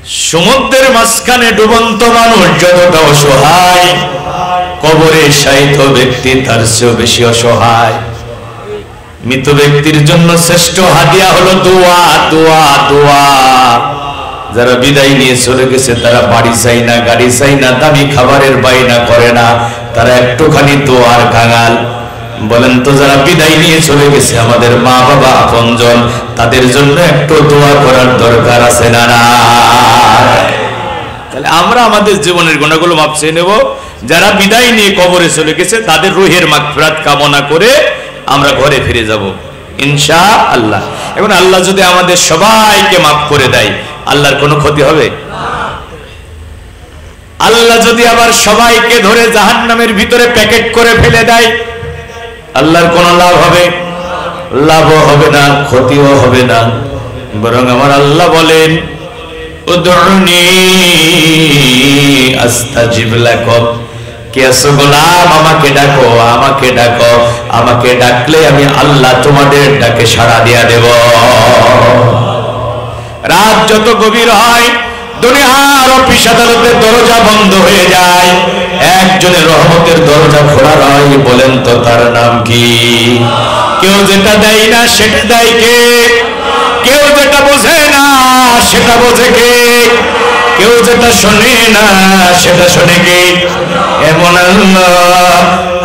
সমুদ্রের মাঝখানে ডুবন্ত মানুষ যতটা অসহায়, কবরে শায়িত ব্যক্তি তার চেয়েও বেশি অসহায়। মৃত ব্যক্তির জন্য শ্রেষ্ঠ হাদিয়া হলো দোয়া, দোয়া, দোয়া। যারা বিদায় নিয়ে চলে গেছে তারা বাড়ি চাই না, গাড়ি চাই না, দামি খাবারের বাইনা করে না, তারা একটুখানি দোয়ার কাঙাল। বলেন তো, যারা বিদায় নিয়ে চলে গেছে আমাদের মা বাবা আপনজন, তাদের জন্য একটু দোয়া করার দরকার আছে না? তাহলে আমরা আমাদের জীবনের গুণাগুলো মাপ চেয়ে নেব। যারা বিদায় নিয়ে কবরে চলে গেছে তাদের রুহের মাগফিরাত কামনা করে আমরা ঘরে ফিরে যাব ইনশাআল্লাহ। এখন আল্লাহ যদি আমাদের সবাইকে মাফ করে দেয়, আল্লাহর কোনো ক্ষতি হবে? আল্লাহ যদি আবার সবাইকে ধরে জাহান্নামের ভিতরে প্যাকেট করে ফেলে দেয়, আল্লাহর কোনো লাভ হবে? লাভও হবে না, ক্ষতিও হবে না। বরং আমার আল্লাহ বলেন, উদউনি আস্তাজিব লাকুম, কে আছো গোলাম, আমাকে ডাকো, আমাকে ডাকো, আমাকে ডাকলে আমি আল্লাহ তোমাদের ডাকে সাড়া দিয়া দেব। রাত যত গভীর হয়, দুনিয়ার অফিস আদালতের দরজা বন্ধ হয়ে যায়, একজনের রহমতের দরজা খোলা রয়। বলেন তো তার নাম কি? কেউ যেটা দেয় না সেটা দেয় কে? কেউ যেটা বোঝে না সেটা বোঝে কে? কেউ যেটা শোনে না সেটা শোনে কে? এমন আল্লাহ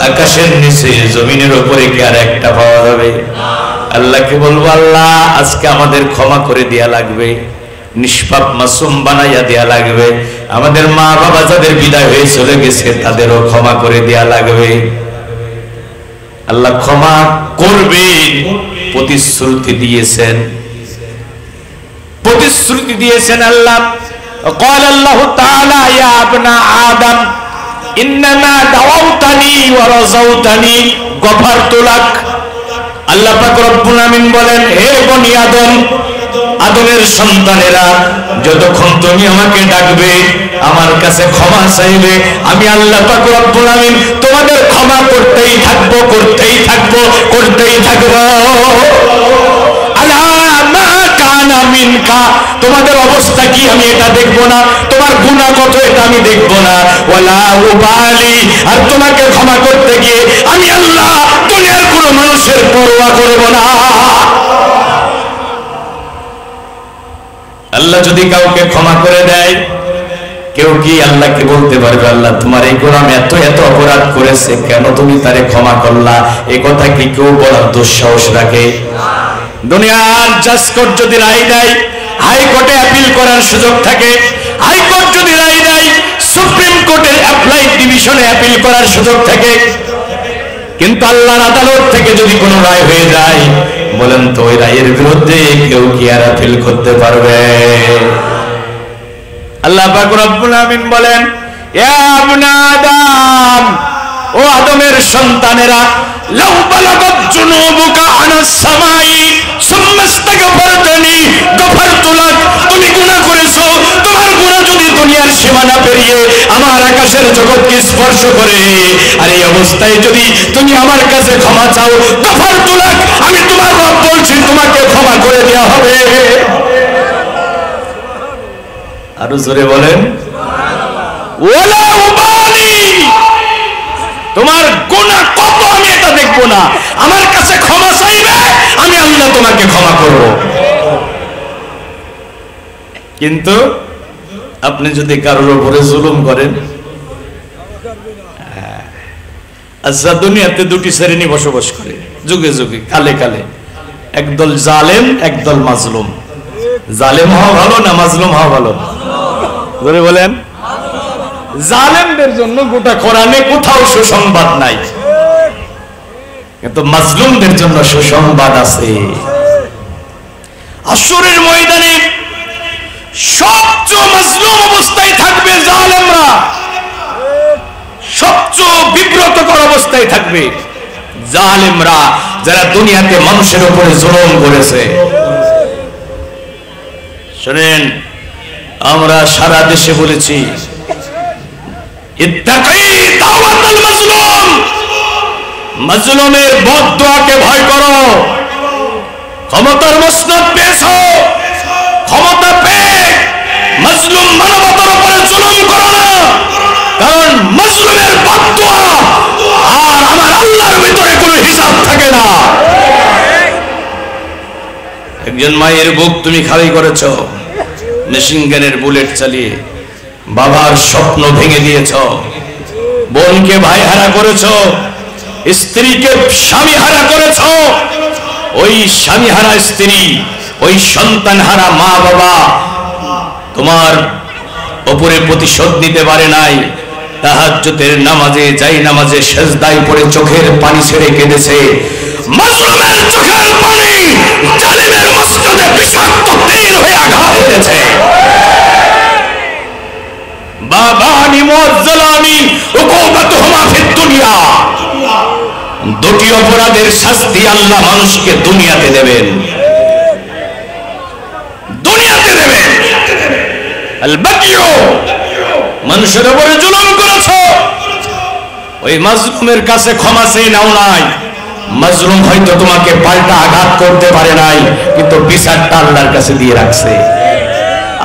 আকাশের নিচে জমিনের উপরে কি আর একটা পাওয়া যাবে? আল্লাহকে বলবো, আল্লাহ আজকে আমাদের ক্ষমা করে দেয়া লাগবে, নিষ্পাপ মাসুম বানাইয়া দেয়া লাগবে। আমাদের মা বাবা যাদের বিদায় হয়ে চলে গেছে তাদেরও ক্ষমা করে দেয়া লাগবে। আল্লাহ ক্ষমা করবেন, প্রতিশ্রুতি দিয়েছেন, প্রতিশ্রুতি দিয়েছেন আল্লাহ। قال الله تعالى يا ابن آدم إنما دعوتني ورزقتني غفرت لك। আল্লাহ পাক রব্বুল আমিন বলেন, হে বনি আদম, আদমের সন্তানেরা, যতক্ষণ তুমি আমাকে ডাকবে, আমার কাছে ক্ষমা চাইবে, আমি আল্লাহ পাক রব্বুল আমিন তোমাদের ক্ষমা করতেই থাকবো, করতেই থাকবো, করতেই থাকবো। তোমাদের অবস্থা কি আমি এটা দেখবো না? তোমার গুনাহ কত এটা আমি দেখবো না? ওয়ালা উবালি, আর তোমাকে ক্ষমা করতে গিয়ে আমি আল্লাহ দুনিয়ার কোনো মানুষের পরোয়া করব না। আল্লাহ যদি কাউকে ক্ষমা করে দেয়, কেউ কি আল্লাহকে বলতে পারবে, আল্লাহ তোমার এই গোলাম এত এত অপরাধ করেছে, কেন তুমি তারে ক্ষমা করলা? এই কথা কি কেউ বলার দুঃসাহস রাখে? দুনিয়ার জাজ কোর্ট যদি রায় দেয়, হাইকোর্টে অ্যাপিল করার সুযোগ থাকে। হাইকোর্ট যদি রায় দেয়, সুপ্রিম কোর্টের অ্যাপ্লাইড ডিভিশনে অ্যাপিল করার সুযোগ থাকে। কিন্তু আল্লাহর আদালত থেকে যদি কোনো রায় হয়ে যায়, বলেন তো ওই রায়ের বিরুদ্ধে কেউ কি আর অ্যাপিল করতে পারবে? আল্লাহ পাক রব্বুল আমিন বলেন, ইয়া ইবনা আদম, ও আদমের সন্তানেরা, লাউ বালাগাত জুনুবুকা আনাস সামাই সুম্মা ইস্তাগফারতানি গফারতু লাক। তুমি গুনাহ করেছো, তোমার গুনাহ যদি দুনিয়ার সীমানা পেরিয়ে আমার আকাশের জগৎকে স্পর্শ করে, আর এই অবস্থায় যদি তুমি আমার কাছে ক্ষমা চাও, গফারতু লাক, আমি তোমার রব বলছি তোমাকে ক্ষমা করে দেওয়া হবে। আরো জোরে বলেন, ওয়ালা উবালি, তোমার গুনাহ কত আমি এটা দেখবো না, আমার কাছে ক্ষমা চাইবে, আমি আল্লাহ তোমাকে ক্ষমা করব। কিন্তু আপনি যদি কারোর উপরে জুলুম করেন, আচ্ছা, দুনিয়াতে দুটি শ্রেণী বসবাস করে যুগে যুগে, কালে কালে, একদল জালেম, একদল মাজলুম। জালেম হওয়া ভালো না মাজলুম হওয়া ভালো? ধরে বলেন, জালেমদের জন্য গোটা কোরআনে কোথাও সুসংবাদ নাই, কিন্তু মাজলুমদের জন্য সুসংবাদ আছে। হাশরের ময়দানে সবচেয়ে মাজলুম অবস্থায় থাকবে জালেমরা, সবচেয়ে বিব্রতকর অবস্থায় থাকবে জালেমরা, যারা দুনিয়াতে মানুষের উপরে জুলুম করেছে। শুনেন, আমরা সারা দেশে বলেছি, ইত্তাকি দাওয়াতাল মাজলুম, মাজলুমের বদদোয়াকে ভয় করো। ক্ষমতার মসনদ পেয়েছো, ক্ষমতা পেয়ে মাজলুম একজন মায়ের বুক তুমি খালি করেছো মেশিন গানের বুলেট চালিয়ে, বাবার স্বপ্ন ভেঙে দিয়েছ, বোনকে ভাই হারা করেছো, স্ত্রীকে স্বামী হারা করেছো। ওই স্বামী হারা স্ত্রী, ওই সন্তান হারা মা বাবা তোমার উপরে প্রতিশোধ নিতে পারে নাই। তাহাজ্জুদের নামাজে যাই নামাজে সেজদায় পড়ে চোখের পানি ছেড়ে কেঁদেছে। মাজলুমের চোখের পানি জালিমের মস্তকে বিষাক্ত তীর হয়ে আঘাত করেছে। বাবানি মুআজ্জালানি উকুবাতুহুমা ফিদ দুনিয়া, দুটি অপরাধের শাস্তি আল্লাহ মানুষকে দুনিয়াতে দেবেন, দুনিয়াতে দেবেন। আল বাকিউ, মানুষের উপরে জুলুম করেছো, ওই মাজলুমের কাছে ক্ষমা চেয়ে নাও নাই। মাজলুম হয়তো তোমাকে পাল্টা আঘাত করতে পারে নাই, কিন্তু বিচারটা আল্লাহর কাছে দিয়ে রাখছে।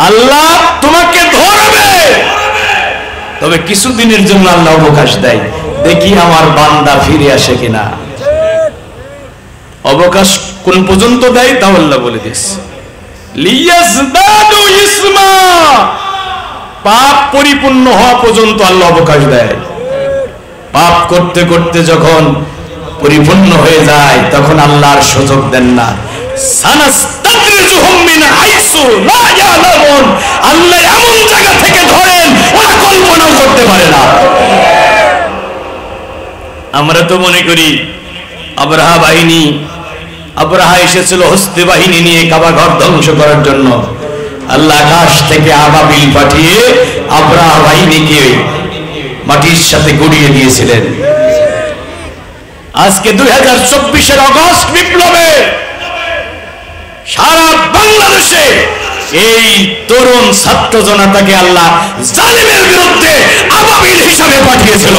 আল্লাহ তোমাকে ধরবে, তবে কিছুদিনের জন্য আল্লাহ অবকাশ দেয়, দেখি আমার বান্দা ফিরে আসে কিনা। অবকাশ কোন পর্যন্ত দেয় তাও আল্লাহ বলে দিয়েছে, লিয়াজদাদু ইসমা, পাপ পরিপূর্ণ হওয়া পর্যন্ত আল্লাহ অবকাশ দেয়। পাপ করতে করতে যখন পরিপূর্ণ হয়ে যায় তখন আল্লাহর সুযোগ দেন না। সানাস্তাদরিজুহুম মিন হাইসু লা ইয়ালামুন, আল্লাহ এমন জায়গা থেকে ধরেন ওরা কল্পনাও করতে পারে না। আমরা তো মনে করি আবরাহা বাহিনী, আবরাহা এসেছিল হস্তি বাহিনী নিয়ে কাবা ঘর ধ্বংস করার জন্য। আল্লাহ আকাশ থেকে আবাবিল পাঠিয়ে আবরাহা বাহিনীকে মাটির সাথে গড়িয়ে দিয়েছিলেন। আজকে 2024-এর অগস্ট বিপ্লবে সারা বাংলাদেশে এই তরুণ ছাত্র জনতাকে আল্লাহ জালিমের বিরুদ্ধে আবাবিল হিসাবে পাঠিয়েছিল।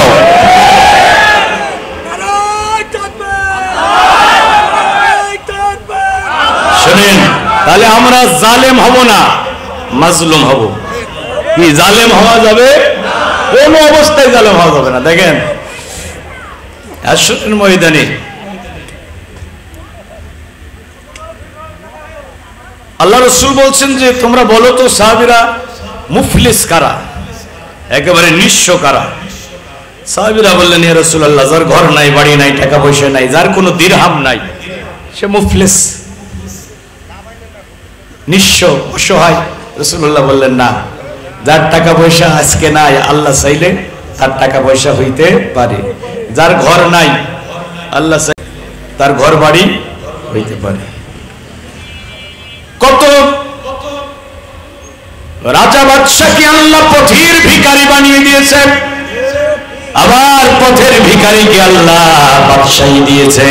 শুনেন, তাহলে আমরা জালেম হব না, মাজলুম হব। কি জালেম হওয়া যাবে? কোন অবস্থায় জালেম হওয়া যাবে না। দেখেন হাসরের ময়দানে আল্লাহ রাসূল বলছেন যে তোমরা বলো তো সাহাবীরা মুফলিস কারা, একেবারে নিঃস্ব কারা? সাহাবীরা বললেন, ইয়া রাসূলুল্লাহ, যার ঘর নাই, বাড়ি নাই, টাকা পয়সা নাই, যার কোনো দিরহাম নাই, সে মুফলিস, নিঃস্ব, অসহায়। রাসূলুল্লাহ বললেন, না, যার টাকা পয়সা আজকে নাই, আল্লাহ চাইলে তার টাকা পয়সা হইতে পারে। যার ঘর নাই, আল্লাহ চাইলে তার ঘর বাড়ি হইতে পারে। কত রাজা বাদশাকে আল্লাহ পথের ভিখারি বানিয়ে দিয়েছে, আবার পথের ভিখারিকে আল্লাহ বাদশাহী দিয়েছে।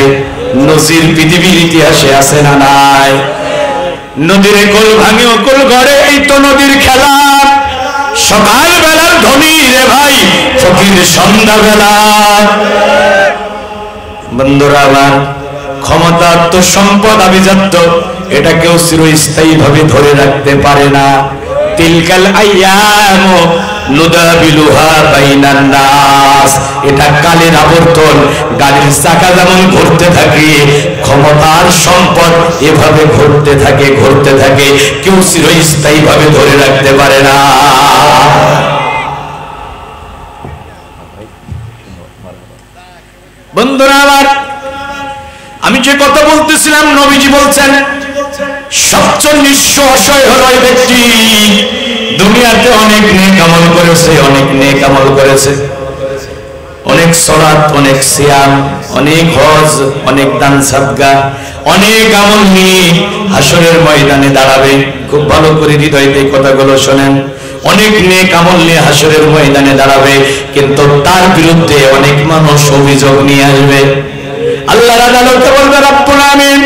নজির পৃথিবীর ইতিহাসে আছে না নাই? নদীর কোল ভাঙে কোল গড়ে, এই তো নদীর খেলা। সকাল বেলার ধনী রে ভাই, ফকির সন্ধ্যা বেলা। বন্ধুরা আমার, ক্ষমতা তো সম্পদ আভিজাত্য, এটা কেউ চিরস্থায়ী ভাবে ধরে রাখতে পারে না। তিলকাল আইয়াম নুদাবিলুহা বাইনান নাস, এটা কালের আবর্তন। গাড়ির চাকা যেমন ঘুরতে থাকে, ক্ষমতার সম্পদ এভাবে ঘুরতে থাকে ঘুরতে থাকে, কেউ চিরস্থায়ী ভাবে ধরে রাখতে পারে না। বন্ধুরা আমার, আমি যে কথা বলতেছিলাম, নবীজি বলছেন সবচেয়ে নিঃস্ব অসহায় হলো ওই ব্যক্তি দুনিয়াতে অনেক নেক আমল করেছে, অনেক নেক আমল করেছে, অনেক সালাত, অনেক সিয়াম, অনেক হজ, অনেক দান সাদকা, অনেক আমল নিয়ে হাসরের ময়দানে দাঁড়াবে। খুব ভালো করে হৃদয়তে কথাগুলো শোনেন। অনেক নেক আমল নিয়ে হাসরের ময়দানে দাঁড়াবে, কিন্তু তার বিরুদ্ধে অনেক মানুষ অভিযোগ নিয়ে আসবে। আল্লাহর আদালতে বলবে, রব্বুল আমিন,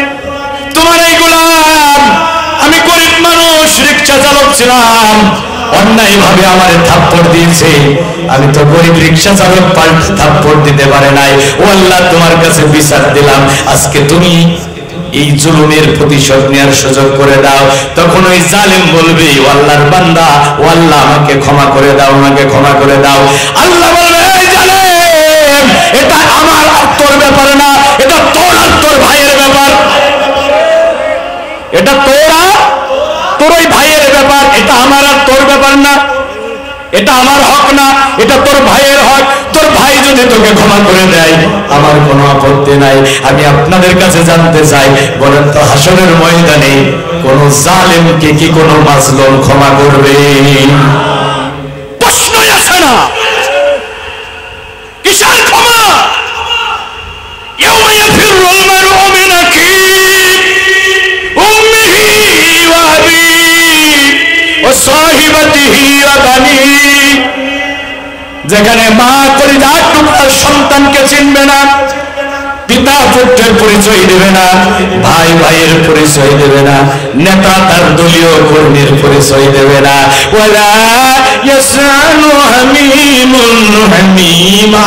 তোমার এই গোলাম, আমি গরিব মানুষ, রিকশা চালক ছিলাম, অন্যায় ভাবে আমারে থাপ্পড় দিয়েছে, আমি তো গরিব রিকশা চালক, পাল্টে থাপ্পড় দিতে পারে নাই। ও আল্লাহ, তোমার কাছে বিচার দিলাম, আজকে তুমি এই জুলুমের প্রতিশোধ নেওয়ার সুযোগ করে দাও। তখন ওই জালেম বলবে, ও আল্লাহর বান্দা, ও আল্লাহ, আমাকে ক্ষমা করে দাও, আমাকে ক্ষমা করে দাও। আল্লাহ বলবে, এই জালেম, এটা আমার আর তোর ব্যাপার না, এটা তোর আর তোর ভাইয়ের ব্যাপার, এটা তোর হক না, এটা তোর ভাইয়ের হক। তোর ভাই যদি তোকে ক্ষমা করে দেয় আমার কোনো আপত্তি নাই। আমি আপনাদের কাছে জানতে চাই, বলেন তো হাসরের ময়দানে কোন জালেমকে কি কোন মাজলুম ক্ষমা করবে? প্রশ্নই আসে না। কিসের ক্ষমা? ইয়াউমা ইয়াফিরুল মারউ মিন আখিহি উম্মিহি ওয়া আবিহি ওয়া সাহিবাতিহি ওয়া বানিহি। যেখানে মা কলিজার টুকরা সন্তানকে চিনবে না, পিতা পুত্রের পরিচয় দেবে না, ভাই ভাইয়ের পরিচয় দেবে না, নেতা তার দলীয় কর্মীর পরিচয় দেবে না। ওয়ালা ইয়াসআলু হামিমুন হামিমা।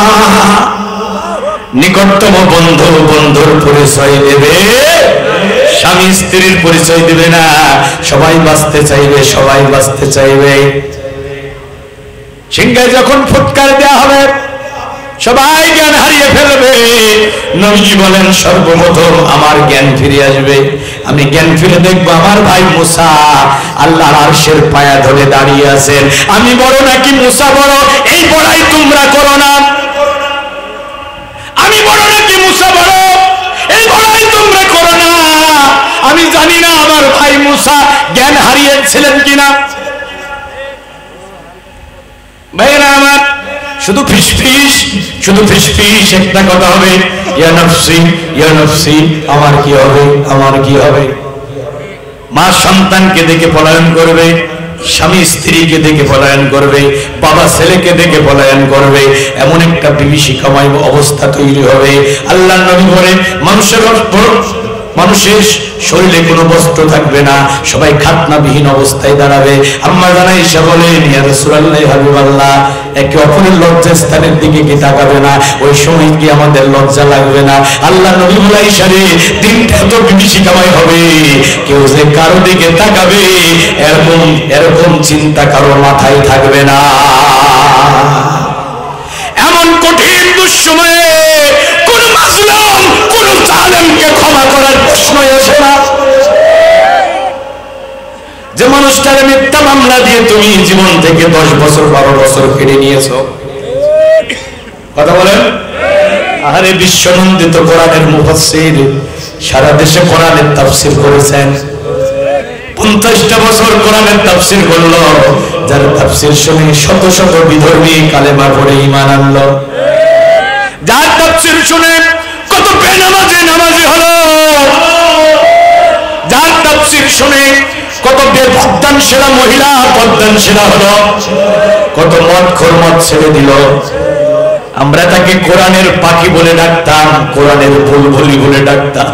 নিকটতম বন্ধু বন্ধুর পরিচয় দেবে, স্বামী স্ত্রীর পরিচয় দেবে না। সবাই বাঁচতে চাইবে, সবাই বাঁচতে চাইবে। সিংহায় যখন ফুৎকার দেয়া হবে সবাই জ্ঞান হারিয়ে ফেলবে। নবীজি বলেন সর্বপ্রথম আমার জ্ঞান ফিরে আসবে। আমি জ্ঞান ফিরে দেখবো আমার ভাই মুসা আল্লাহর আরশের পায়া ধরে দাঁড়িয়ে আছেন। আমি বড় নাকি মুসা বড়, এই বড়াই তোমরা করো না। আমি বড় নাকি মুসা বড়, এই বড়াই তোমরা করো না। আমি জানি না আমার ভাই মুসা জ্ঞান হারিয়েছিলেন কিনা। ভাইরা আমার, শুধু ফিসফিস, শুধু ফিসফিস একটা কথা হবে, ইয়া নফসি ইয়া নফসি, আমার কি হবে, আমার কি হবে। মা সন্তানকে দেখে পলায়ন করবে, স্বামী স্ত্রীকে দেখে পলায়ন করবে, বাবা ছেলেকে দেখে পলায়ন করবে। এমন একটা বিভীষিকাময় অবস্থা তৈরি হবে। আল্লাহর নবী বলেন মানুষের শরীরে কোনো বস্ত্র থাকবে না, সবাই খাতনাবিহীন অবস্থায় দাঁড়াবে। আম্মা জানা ঈশা বলেন, ইয়া রাসূলুল্লাহ হাবিবাল্লাহ, একে অপরের লজ্জাস্থানের দিকে কি তাকাবে না? ওই সময় কি আমাদের লজ্জা লাগবে না? আল্লাহ নবী বলেন, ঈশা রে, দিনটা তো বিভীষিকাময় হবে, কেউ যে কারো দিকে তাকাবে এরকম চিন্তা কারো মাথায় থাকবে না। এমন কঠিন দুঃসময়ে কোন মাজলুম, কোন জালেমকে ক্ষমা করার প্রশ্নই আসে না। যে মানুষটারে মিথ্যা মামলা দিয়ে তুমি জীবন থেকে 10 বছর 12 বছর কেড়ে নিয়েছো, কথা বলেন। আরে বিশ্বনন্দিত কোরআনের মুফাসসির সারা দেশে কোরআনের তাফসীর করেছেন। 50টা বছর কোরআনের তাফসীর করলো, যার তাফসীর শুনে শত শত বিধর্মী কালেমা পড়ে ঈমান আনলো। যার তাফসীর শুনে কত বেনামাজি নামাজি হলো, যার তাফসীর শুনে কত বেপর্দানশীলা মহিলা পর্দানশীলা হলো, কত মদখোর মদ ছেড়ে দিল। আমরা তাকে কোরআনের পাখি বলে ডাকতাম, কোরআনের বুলবুলি বলে ডাকতাম।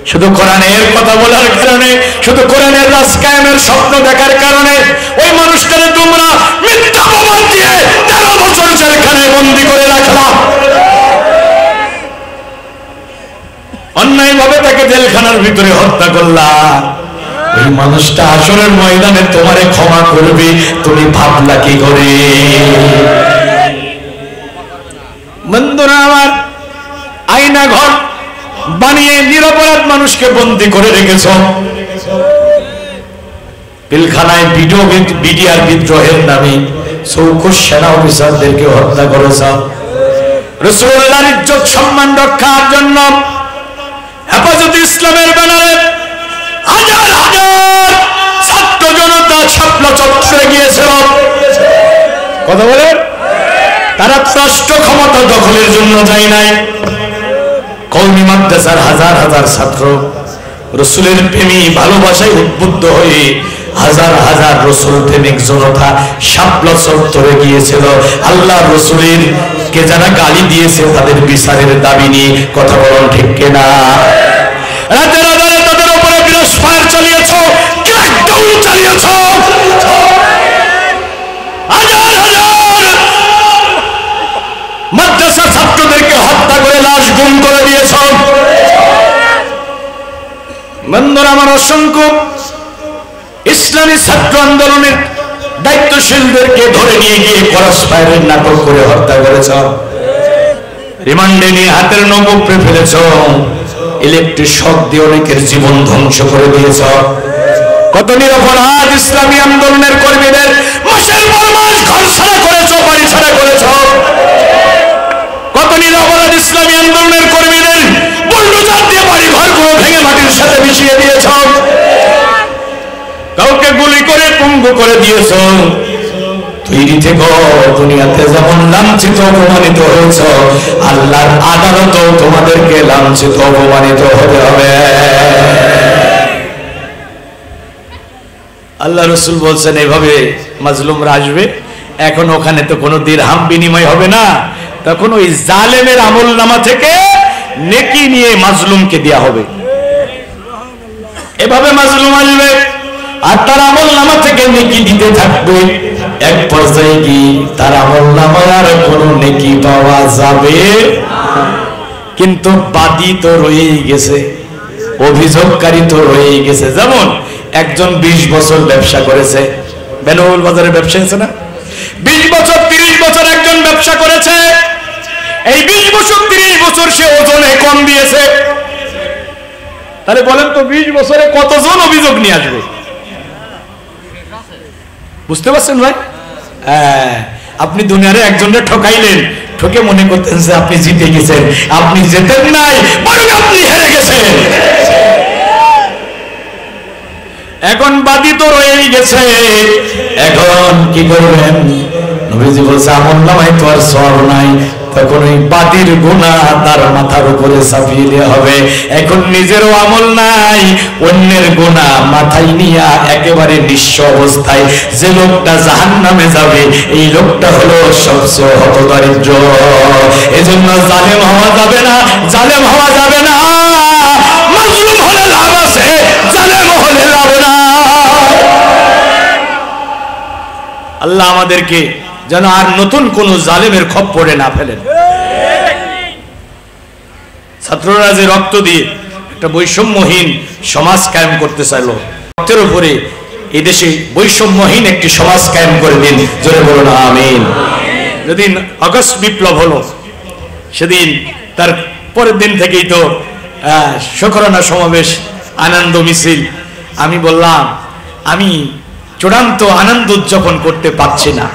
শুধু কোরআনের কথা বলার কারণে, শুধু কোরআনের রাজ কায়েমের স্বপ্ন দেখার কারণে ওই মানুষটারে তোমরা মিথ্যা প্রমাণ দিয়ে 13 বছর জেলখানায় বন্দী করে রাখলাম। অন্যায়ভাবে তাকে জেলখানার ভিতরে হত্যা করলাম। ওই মানুষটা হাসরের ময়দানে তোমারে ক্ষমা করবে, তুমি ভাবলা কি করে? বন্ধুরা আমার, আয়না ঘর বানিয়ে নিরপরাধ মানুষকে বন্দী করে রেখেছ। পিলখানায় বিডিআর বিদ্রোহের নামে চৌকুশ সেনা অফিসারদেরকে হত্যা করেছ। রাসূলুল্লাহর ইজ্জত সম্মান রক্ষার জন্য হেফাজতে ইসলামের ব্যানারে হাজার হাজার ছাত্র জনতা শাপলা চত্বরে গিয়েছিল। কথা বলেন, তারা রাষ্ট্র ক্ষমতা দখলের জন্য যায় নাই। কওমি মাদ্রাসার হাজার হাজার ছাত্র রাসূলের প্রেমী ভালোবাসায় উদ্বুদ্ধ হয়ে হাজার হাজার রাসূল প্রেমিক জনতা শাপলা চত্বরে গিয়েছিল। আল্লাহর রাসূলের কে যারা গালি দিয়েছে তাদের বিচারের দাবি নিয়ে। কথা বলেন ঠিক কিনা? রাতের আধারে তাদের উপরে বিরাস ফায়ার চালিয়েছ, ক্র্যাকডাউন চালিয়েছ। হাজার হাজার মাদ্রাসা ছাত্রদেরকে হত্যা করে লাশ গুম করে দিয়েছ। বন্ধুরা আমার, অসংখ্য ইসলামী ছাত্র আন্দোলনের দায়িত্বশীলদেরকে ধরে নিয়ে গিয়ে ক্রস ফায়ারের নাটক করে হত্যা করেছ। রিমান্ডে নিয়ে হাতের নখ উপড়ে ফেলেছ। ইলেকট্রিক শক দিয়ে অনেকের জীবন ধ্বংস করে দিয়েছ। কত নিরপরাধ ইসলামী আন্দোলনের কর্মীদের মাসের পর মাস ঘর ছাড়া করেছ। মিশিয়ে দিয়েছ, কাউকে গুলি করে পঙ্গু করে দিয়েছ। তৈরি থেকো, দুনিয়াতে যেমন লাঞ্ছিত অপমানিত হয়েছ, আল্লাহর আদালতেও তোমাদেরকে লাঞ্ছিত অপমানিত হতে হবে। আল্লাহ রাসূল বলছেন এভাবে মাজলুমরা আসবে। এখন ওখানে তো কোনো দিরহাম বিনিময় হবে না, তখন ওই জালেমের আমলনামা থেকে নেকি নিয়ে মাজলুমকে দেয়া হবে। এভাবে মাজলুম আসবে আর তার আমলনামা থেকে নেকি দিতে থাকবে। এক পর্যায়ে কি তার আমলনামায় আর কোনো নেকি পাওয়া যাবে, কিন্তু বাদী তো রয়েই গেছে, অভিযোগকারী তো রয়েই গেছে। যেমন একজন 20 বছর ব্যবসা করেছে, বেনাউল বাজারে ব্যবসা আছে না, 20 বছর 30 বছর একজন ব্যবসা করেছে। এই 20 বছর 30 বছর সে ওজনে কম দিয়েছে। তাহলে বলেন তো 20 বছরে কতজন অভিযোগ নিয়ে আসবে? বুঝতে পারছেন ভাই? আপনি দুনিয়ারে একজনের ঠকাইলেন, ঠকে মনে করতেন যে আপনি জিতে গেছেন। আপনি জেতেন নাই, বরং আপনি হেরে গেছেন। এখন বাদী তো রয়েই গেছে, এখন কি করবেন? নবীজি বলছে আমলনামায় তো আর সওয়াব নাই, তখন ওই বাদীর গুনাহ তার মাথার উপরে চাপিয়ে দেওয়া হবে। এখন নিজেরও আমল নাই, অন্যের গুনাহ মাথায় নিয়ে একেবারে নিঃস্ব অবস্থায় যে লোকটা জাহান্নামে যাবে, এই লোকটা হলো সবচেয়ে হতদরিদ্র। এজন্য জালেম হওয়া যাবে না, জালেম হওয়া যাবে না। মাজলুম হলে লাভ আছে, জালেম হলে লাভ না। আল্লাহ আমাদেরকে যেন আর নতুন কোন জালেমের খপ্পরে না ফেলেন। ছাত্ররা যে রক্ত দিয়ে একটা বৈষম্যহীন সমাজ কায়েম করতে চাইল, রক্তের উপরে এই দেশে বৈষম্যহীন একটি সমাজ কায়েম করে দিন, জোরে বলুন আমিন। যেদিন আগস্ট বিপ্লব হলো, সেদিন তার পরের দিন থেকেই তো শুকরানা সমাবেশ, আনন্দ মিছিল। আমি বললাম আমি চূড়ান্ত আনন্দ উদযাপন করতে পারছি না,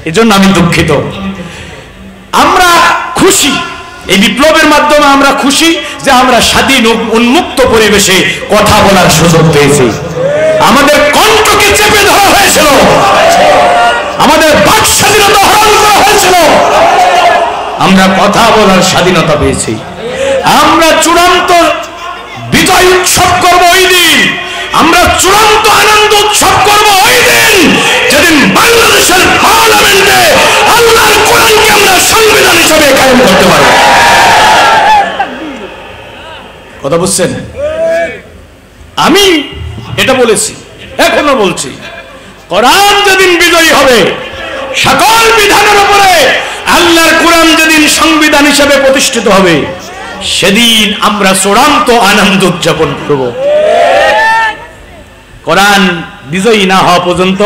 এজন্য আমি দুঃখিত। আমরা খুশি, এই বিপ্লবের মাধ্যমে আমরা খুশি যে আমরা স্বাধীন উন্মুক্ত পরিবেশে কথা বলার সুযোগ পেয়েছি। আমাদের কণ্ঠকে চেপে ধরা হয়েছিল, আমাদের বাক স্বাধীনতা হরণ করা হয়েছিল, আমরা কথা বলার স্বাধীনতা পেয়েছি। আমরা চূড়ান্ত বিজয় উৎসব করব ওই দিন, আমরা চূড়ান্ত আনন্দ উৎসব করব ওই দিন যেদিন বাংলাদেশের পার্লামেন্টে আল্লাহর কোরআনকে আমরা সংবিধান হিসেবে কায়েম করতে পারব। কথা বুঝছেন? আমি এটা বলেছি, এখনো বলছি, কোরআন যেদিন বিজয়ী হবে, সকল বিধানের উপরে আল্লাহর কোরআন যেদিন সংবিধান হিসেবে প্রতিষ্ঠিত হবে, সেদিন আমরা চূড়ান্ত আনন্দ উদযাপন করব। কোরআন বিজয়ী না হওয়া পর্যন্ত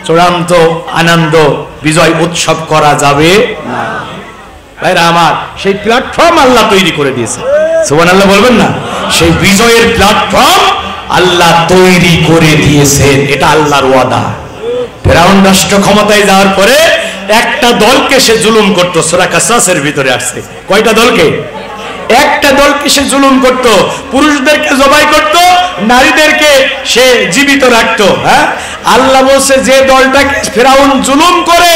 চূড়ান্ত আনন্দ বিজয় উৎসব করা যাবে না। ভাইরা আমার, সেই প্ল্যাটফর্ম আল্লাহ তৈরি করে দিয়েছে, সুবহানাল্লাহ বলবেন না? সেই বিজয়ের প্ল্যাটফর্ম আল্লাহ তৈরি করে দিয়েছেন, এটা আল্লাহর ওয়াদা। ফিরআউন রাষ্ট্র ক্ষমতায় যাওয়ার পরে একটা দলকে সে জুলুম করত, সূরা কাসাসের ভিতরে আসছে। কয়টা দলকে? একটা দলকে সে জুলুম করত, পুরুষদেরকে জবাই করত, নারীদেরকে সে জীবিত রাখত। হ্যাঁ, আল্লাহ বলছে যে দলটাকে ফিরআউন জুলুম করে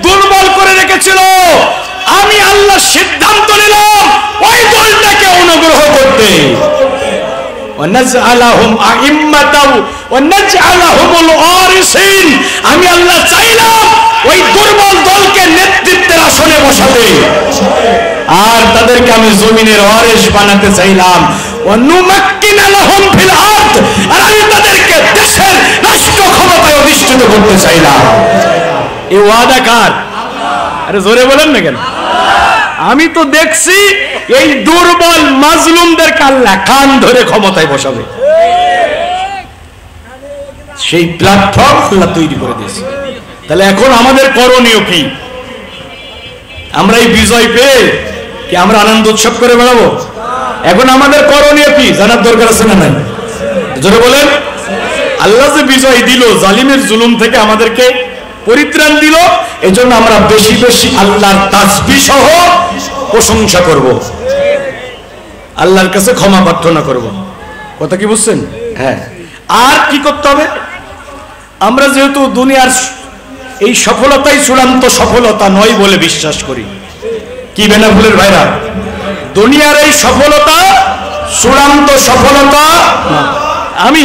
দুর্বল করে রেখেছিল, আমি আল্লাহ সিদ্ধান্ত নিলাম ওই দলটাকে অনুগ্রহ করতে। ওয়ানাজআলাহুম আইম্মাতাও ওয়ানাজআলাহুমুল ওয়ারিসিন, আমি আল্লাহ চাইলাম ওই দুর্বল দলকে নেতৃত্বের আসনে বসাতে, আর তাদেরকে আমি জমিনের ওয়ারিস বানাতে চাইলাম। ওয়ানুমাক্কিনা লাহুম ফিল আরদ, আর আমি তাদেরকে দেশের রাষ্ট্র ক্ষমতায় অধিষ্ঠিত করতে চাইলাম। এই ওয়াদা কার? আরে জোরে বলেন না কেন? আমি তো দেখছি এই দুর্বল মাজলুমদেরকে আল্লাহ কান ধরে ক্ষমতায় বসাবে, সেই প্ল্যাটফর্ম আল্লাহ তৈরি করে দিয়েছে। তাহলে এখন আমাদের করণীয় কি? আমরা এই বিজয় পেয়ে কি আমরা আনন্দ উৎসব করে বেড়াবো? এখন আমাদের করণীয় কি জানার দরকার আছে না নাই? জোরে বলেন। আল্লাহ যে বিজয় দিল, জালিমের জুলুম থেকে আমাদেরকে পরিত্রাণ দিল, এজন্য আমরা বেশি বেশি আল্লাহর তাসবিহ সহ প্রশংসা করব, আল্লাহর কাছে ক্ষমা প্রার্থনা করব। কথা কি বুঝছেন? হ্যাঁ। আর কি করতে হবে? আমরা যেহেতু দুনিয়ার এই সফলতাই চূড়ান্ত সফলতা নয় বলে বিশ্বাস করি, কি বেনাফুলের ভাইরা, দুনিয়ার এই সফলতা চূড়ান্ত সফলতা। আমি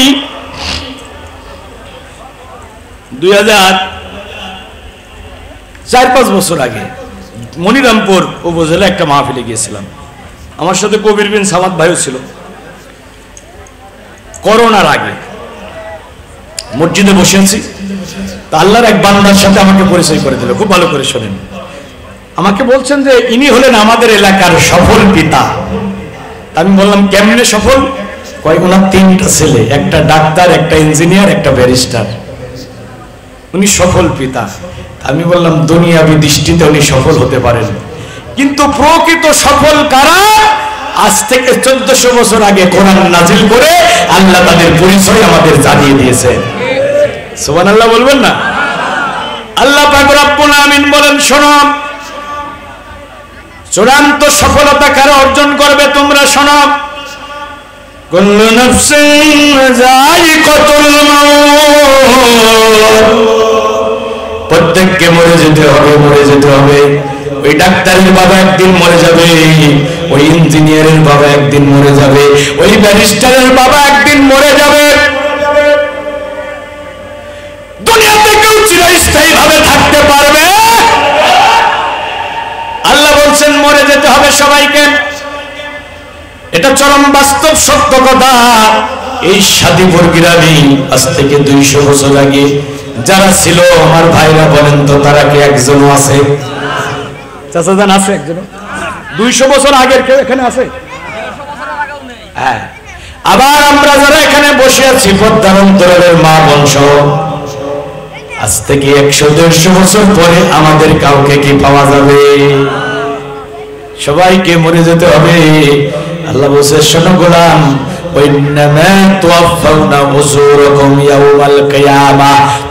2004-5 বছর আগে মনিরামপুর উপজেলা একটা মাহফিলে গিয়েছিলাম। আমার সাথে কবির বিন সামাদ ভাইও ছিল। করোনার আগে মসজিদে বসে আছি, তা আল্লাহর এক বান্দার সাথে আমাকে পরিচয় করে দিল। খুব ভালো করে শোনেন। আমাকে বলছেন যে ইনি হলেন আমাদের এলাকার সফল পিতা। আমি বললাম কেমনে সফল? কয় ওনার 3টা ছেলে, একটা ডাক্তার, একটা ইঞ্জিনিয়ার, একটা ব্যারিস্টার, উনি সফল পিতা। আমি বললাম দুনিয়াবি দৃষ্টিতে উনি সফল হতে পারেন, কিন্তু প্রকৃত সফল কারা? আজ থেকে 1400 বছর আগে কোরআন নাজিল করে আল্লাহ তাদের পরিচয় আমাদের জানিয়ে দিয়েছে। সুবহানাল্লাহ বলবেন না? আল্লাহ পাক রব্বুল আমিন বলেন, শোনো চূড়ান্ত সফলতা কারা অর্জন করবে তোমরা শোনো। কুল্লু নাফসিন যায়িকাতুল মাউত, প্রত্যেককে মরে যেতে হবে, মরে যেতে হবে। ওই ডাক্তারের বাবা একদিন মরে যাবে, ওই ইঞ্জিনিয়ারের বাবা একদিন মরে যাবে, ওই ব্যারিস্টারের বাবা একদিন মরে যাবে। দুনিয়াতে কেউ চিরস্থায়ী ভাবে থাকতে পারবে? আল্লাহ বলছেন মরে যেতে হবে সবাইকে। এটা চরম বাস্তব সত্য কথা। এই শাদীপুর গ্রামে আজ থেকে 200 বছর আগে যারা ছিল আমার ভাইরা বলেন তো, তারা কি একজনও আছে? চাচা জান আছে একজন? 200 বছর আগের কেউ এখানে আছে? হ্যাঁ। আবার আমরা যারা এখানে বসে আছি পদ্মার অন্তরের মা বংশ, আজ থেকে 100-150 বছর পরে আমাদের কাউকে কি পাওয়া যাবে? সবাইকে মরে যেতে হবে। আল্লাহ বলছে, শোনো গোলাম,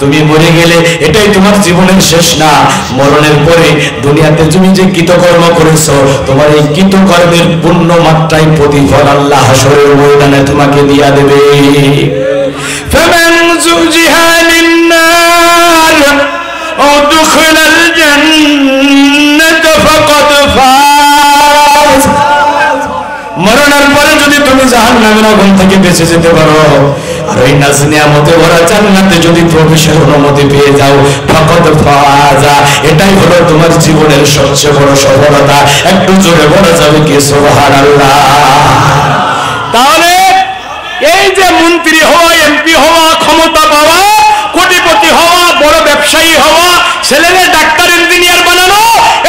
তুমি মরে গেলে এটাই তোমার জীবনের শেষ না। মরণের পরে দুনিয়াতে তুমি যে কৃতকর্ম করেছো, তোমার এই কৃতকর্মের পূর্ণ মাত্রায় প্রতিফল আল্লাহ হাশরের ময়দানে তোমাকে দিয়া দেবে। ফামান যুজিহা লিন-নার ওয়া দুখিলাল জান্নাতা ফাকাদ ফাজ। মরণের পরে যদি তুমি জাহান্নামের আগুন থেকে বেঁচে যেতে পারো আর ওই নাজ নিয়ামতে ভরা জান্নাতে যদি প্রবেশের অনুমতি পেয়ে যাও, ফাকাদ ফাজা, এটাই হলো তোমার জীবনের সবচেয়ে বড় সফলতা। একটু জোরে বলা যাবে কি সুবহানাল্লাহ? তাহলে এই যে মন্ত্রী হওয়া, এমপি হওয়া, ক্ষমতা পাওয়া, কোটিপতি হওয়া, বড় ব্যবসায়ী হওয়া, ছেলেদের ডাক্তার ইঞ্জিনিয়ার বানানো,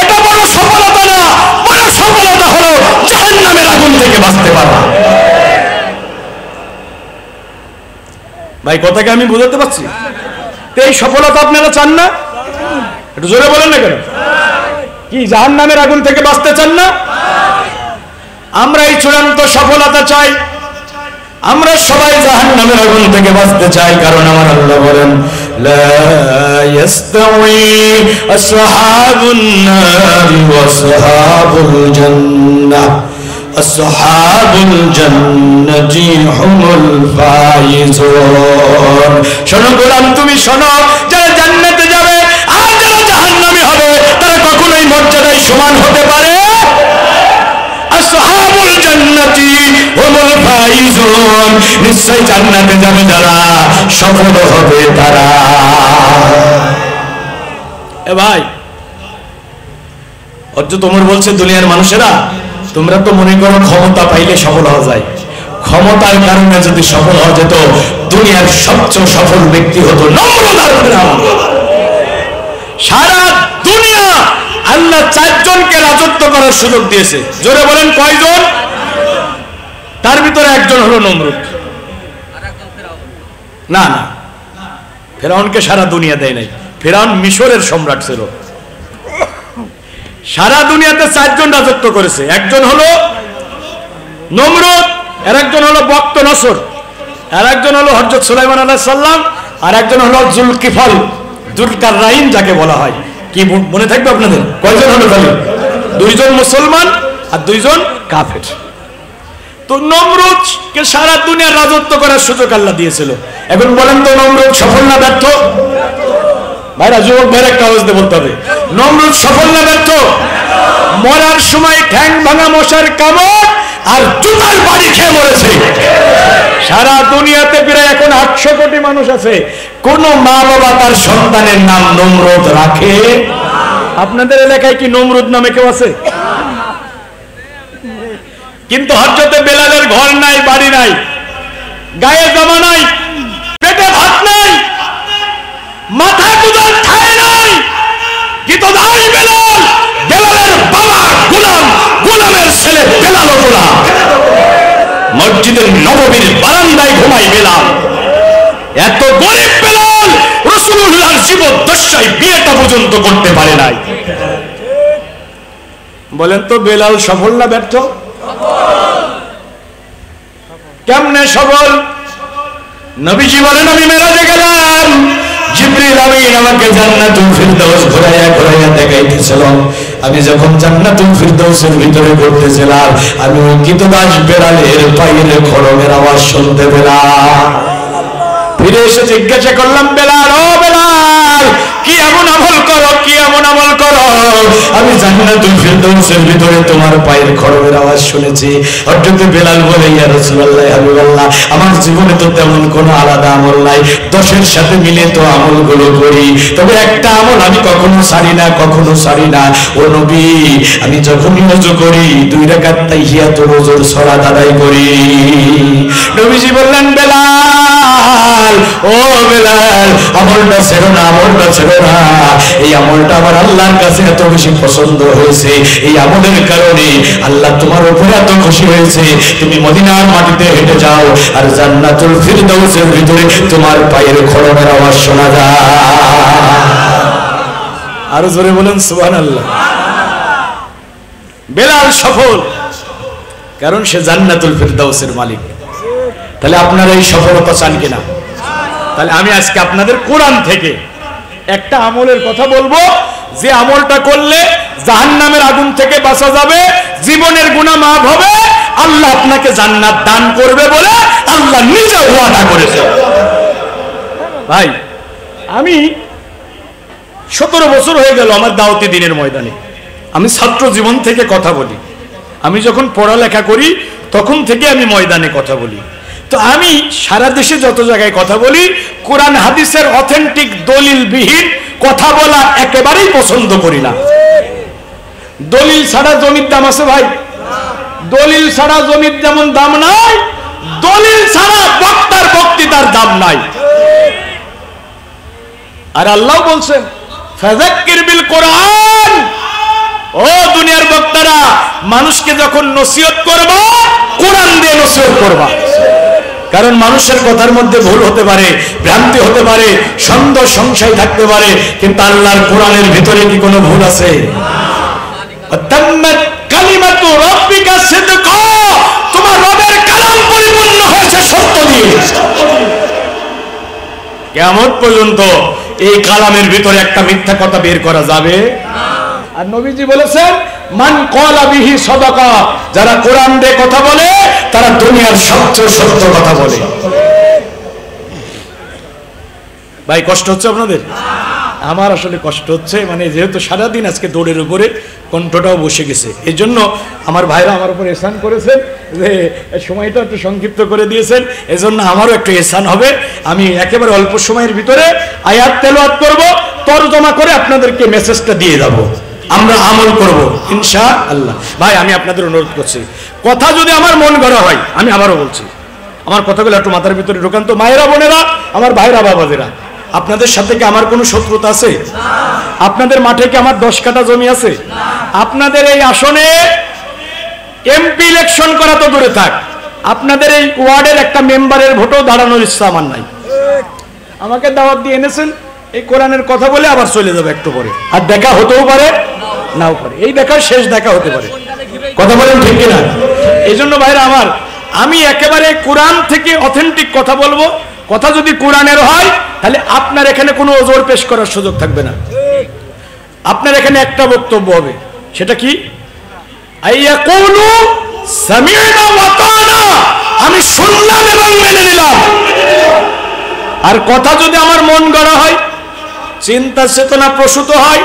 এটা বড় সফলতা না। বড় সফলতা হলো জাহান্নামের আগুন থেকে বাঁচতে পারা। ভাই কথাকে আমি বুঝাতে পারছি? এই সফলতা আপনারা চান না? একটু জোরে বলেন না কেন? কি জাহান্নামের আগুন থেকে বাঁচতে চান না? আমরা এই চূড়ান্ত সফলতা চাই। আমরা সবাই জাহান্নামের আগুন থেকে বাঁচতে চাই, কারণ আমার আল্লাহ বলেন, লা ইয়াস্তাউই আসহাবুন নার ওয়া আসহাবুল জান্নাহ, আসহাবুল জান্নাতি হুমুল ফাইজুন। শোনো গোলাম, তুমি শোনো, যারা জান্নাতে যাবে আর যারা জাহান্নামে হবে তারা কখনোই মর্যাদায় সমান হতে পারে। আসহাবুল জান্নাতি হুমুল ফাইজুন, নিশ্চয় জান্নাতে যাবে যারা, সফল হবে তারা। এ ভাই, অর্জুন তোমর বলছে দুনিয়ার মানুষেরা, তোমরা তো মনে করো ক্ষমতা পাইলে সফল হওয়া যায়। ক্ষমতার কারণে যদি সফল হওয়া যেত, দুনিয়ার সবচেয়ে সফল ব্যক্তি হতো নমরুদ। সারা দুনিয়া আল্লাহ 4 জনকে রাজত্ব করার সুযোগ দিয়েছে। জোরে বলেন কয়জন? তার ভিতরে একজন হলো নমরুদ। না না, ফেরাউনকে সারা দুনিয়া দেয় নাই। ফেরাউন মিশরের সম্রাট ছিল। সারা দুনিয়াতে 4 জন রাজত্ব করেছে। একজন হলো নমরুদ, আর একজন হলো বক্ত নসর, আর একজন হলো হযরত সুলাইমান আলাইহিস সালাম, আর একজন হলো জুলকিফল, জুলকারনাইন যাকে বলা হয়। কি মনে থাকবে আপনাদের? কয়জন হলো? খালি 2 জন মুসলমান আর 2 জন কাফের। তো নমরুদকে সারা দুনিয়ার রাজত্ব করার সুযোগ আল্লাহ দিয়েছিল। এখন বলেন তো নমরুদ সফল না ব্যর্থ? ভাইরা, যুবক ভাইরা একটা আওয়াজ দিয়ে বলতে হবে, নমরুদ সফল না ব্যর্থ? মরার সময় ঠ্যাং ভাঙা মশার কামড় আর জুতার বাড়ি খেয়ে মরেছে। সারা দুনিয়াতে প্রায় এখন 800 কোটি মানুষ আছে, কোন মা বাবা তার সন্তানের নাম নমরুদ রাখে? আপনাদের এলাকায় কি নমরুদ নামে কেউ আছে? কিন্তু হযরতে বেলালের ঘর নাই, বাড়ি নাই, গায়ে জামা নাই, পেটে ভাত নাই, মাথায় দুধার ঠাঁই নাই, কিন্তু নাই বেলাল, বেলালের বাবা গোলাম, গোলামের ছেলে বেলাল গোলাম। মসজিদের নববীর বারান্দায় ঘুমাই বেলাল। এত গরিব বেলাল রাসূলুল্লাহর জীবদ্দশায় বিয়েটা পর্যন্ত করতে পারে নাই। বলেন তো বেলাল সফল না ব্যর্থ? কেমনে সফল? নবীজি বলেন, আমি মেরাজে গেলাম, জিবরিল আমিন আমাকে জান্নাতুল ফিরদাউস ঘোরাইয়া ঘোরাইয়া দেখাইতেছিল। আমি যখন জান্নাতুল ফিরদাউসের ভিতরে ঘুরতেছিলাম, আমি ওই কৃতদাস বেলালের পায়ের খড়মের আওয়াজ শুনতে পেলাম। ফিরে এসে জিজ্ঞাসা করলাম, বেলাল, ও বেলাল, কি এমন আমল করো, কি এমন আমল করো? আমি জান্নাতুল ফিরদাউসের ভিতরে তোমার পায়ের খড়মের আওয়াজ শুনেছি। হযরত বেলাল বলে, ইয়া রাসূলুল্লাহ, হাবিবাল্লাহ, আমার জীবনে তো তেমন কোনো আলাদা আমল নাই, 10-এর সাথে মিলে তো আমলগুলো করি, তবে একটা আমল আমি কখনো ছাড়ি না, কখনো ছাড়ি না। ও নবী, আমি যখনই ওযু করি 2 রাকাত তাহিয়াতুল ওযুর সালাত আদায় করি। নবীজি বললেন, বেলাল, ও বেলাল, আমলটা ছেড়ো না, আমলটা ছেড়ো না। এই আমলটা আমার আল্লাহর কাছে এত বেশি পছন্দ হয়েছে, এই আমলের কারণে আল্লাহ তোমার উপরে এত খুশি হয়েছে, তুমি মদিনার মাটিতে হেঁটে যাও আর জান্নাতুল ফিরদাউসের ভিতরে তোমার পায়ের খড়মের আওয়াজ শোনা যায়। আরো জোরে বলেন সুবহানাল্লাহ। বেলাল সফল, কারণ সে জান্নাতুল ফিরদাউসের মালিক। তাহলে আপনারা এই সফলতা চান কিনা? তাহলে আমি আজকে আপনাদের কোরআন থেকে একটা আমলের কথা বলবো, যে আমলটা করলে জাহান্নামের আগুন থেকে বাঁচা যাবে, জীবনের গুনাহ মাফ হবে, আল্লাহ আপনাকে জান্নাত দান করবে বলে আল্লাহ নিজে ওয়াদা করেছে। ভাই, আমি 17 বছর হয়ে গেল আমার দাওয়াতি দিনের ময়দানে। আমি ছাত্র জীবন থেকে কথা বলি, আমি যখন পড়ালেখা করি তখন থেকে আমি ময়দানে কথা বলি। তো আমি সারা দেশে যত জায়গায় কথা বলি, কোরআন হাদিসের অথেন্টিক দলিলবিহীন কথা বলা একেবারেই পছন্দ করি না। দলিল ছাড়া জমির দাম আছে ভাই? দলিল ছাড়া জমির যেমন দাম নাই, দলিল ছাড়া বক্তার বক্তৃতার দাম নাই। আর আল্লাহ বলছেন, ফাযাক্কির বিল কোরআন, ও দুনিয়ার বক্তারা, মানুষকে যখন নসিহত করবা, কোরআন দিয়ে নসিহত করবা। কারণ মানুষের কথার মধ্যে ভুল হতে পারে, ভ্রান্তি হতে পারে, সন্দেহ সংশয় থাকতে পারে, কিন্তু আল্লাহর কোরআনের ভিতরে কি কোনো ভুল আছে? তাম্মাত কালিমাতু রাব্বিকা সিদকা, তোমার রবের কালাম পরিপূর্ণ হয়েছে সত্য দিয়ে। কিয়ামত পর্যন্ত এই কালামের ভিতরে একটা মিথ্যা কথা বের করা যাবে না। আর নবীজি বলেছেন, মান ক্বালা বিহি সাদাকা, যারা কোরআন দিয়ে কথা বলে তারা দুনিয়ার সবচেয়ে সত্য কথা বলে। ভাই, কষ্ট হচ্ছে আপনাদের? আমার আসলে কষ্ট হচ্ছে, মানে যেহেতু সারাদিন আজকে দৌড়ের উপরে কণ্ঠটাও বসে গেছে, এই জন্য আমার ভাইরা আমার উপর এহসান করেছেন যে সময়টা একটু সংক্ষিপ্ত করে দিয়েছেন, এজন্য আমারও একটু এহসান হবে। আমি একেবারে অল্প সময়ের ভিতরে আয়াত তেলাওয়াত করব, তরজমা করে আপনাদেরকে মেসেজটা দিয়ে যাব, আমরা আমল করব ইনশাআল্লাহ। ভাই, আমি আপনাদের অনুরোধ করছি, কথা যদি আমার মন গড়া হয়, আমি আবারও বলছি, আমার কথাগুলো একটু মাথার ভিতরে ঢোকান তো। মায়েরা, বোনেরা, আমার ভাইরা, বাবাদেরা, আপনাদের সাথে কি আমার কোনো শত্রুতা আছে? আপনাদের মাঠে কি আমার 10 কাঠা জমি আছে? আপনাদের এই আসনে এমপি ইলেকশন করা তো দূরে থাক, আপনাদের এই ওয়ার্ডের একটা মেম্বারের ভোটও দাঁড়ানোর ইচ্ছা আমার নাই। আমাকে দাওয়াত দিয়ে এনেছেন, এই কোরআনের কথা বলে আবার চলে যাবে একটু পরে, আর দেখা হতেও পারে নাও পারে, এই দেখার শেষ দেখা হতে পারে। কথা বলেন ঠিক কিনা? এই জন্য ভাইরা আমার, আমি একেবারে কোরআন থেকে অথেন্টিক কথা বলবো। কথা যদি কোরআনের হয়, তাহলে আপনার এখানে কোনো ওজোর পেশ করার সুযোগ থাকবে না। আপনার এখানে একটা বক্তব্য হবে, সেটা কি? আইয়াকুলু সামি'না ওয়া আতা'না, আমি শুনলাম এবং মেনে নিলাম। আর কথা যদি আমার মন গড়া হয়, চিন্তা চেতনা প্রসূত হয়,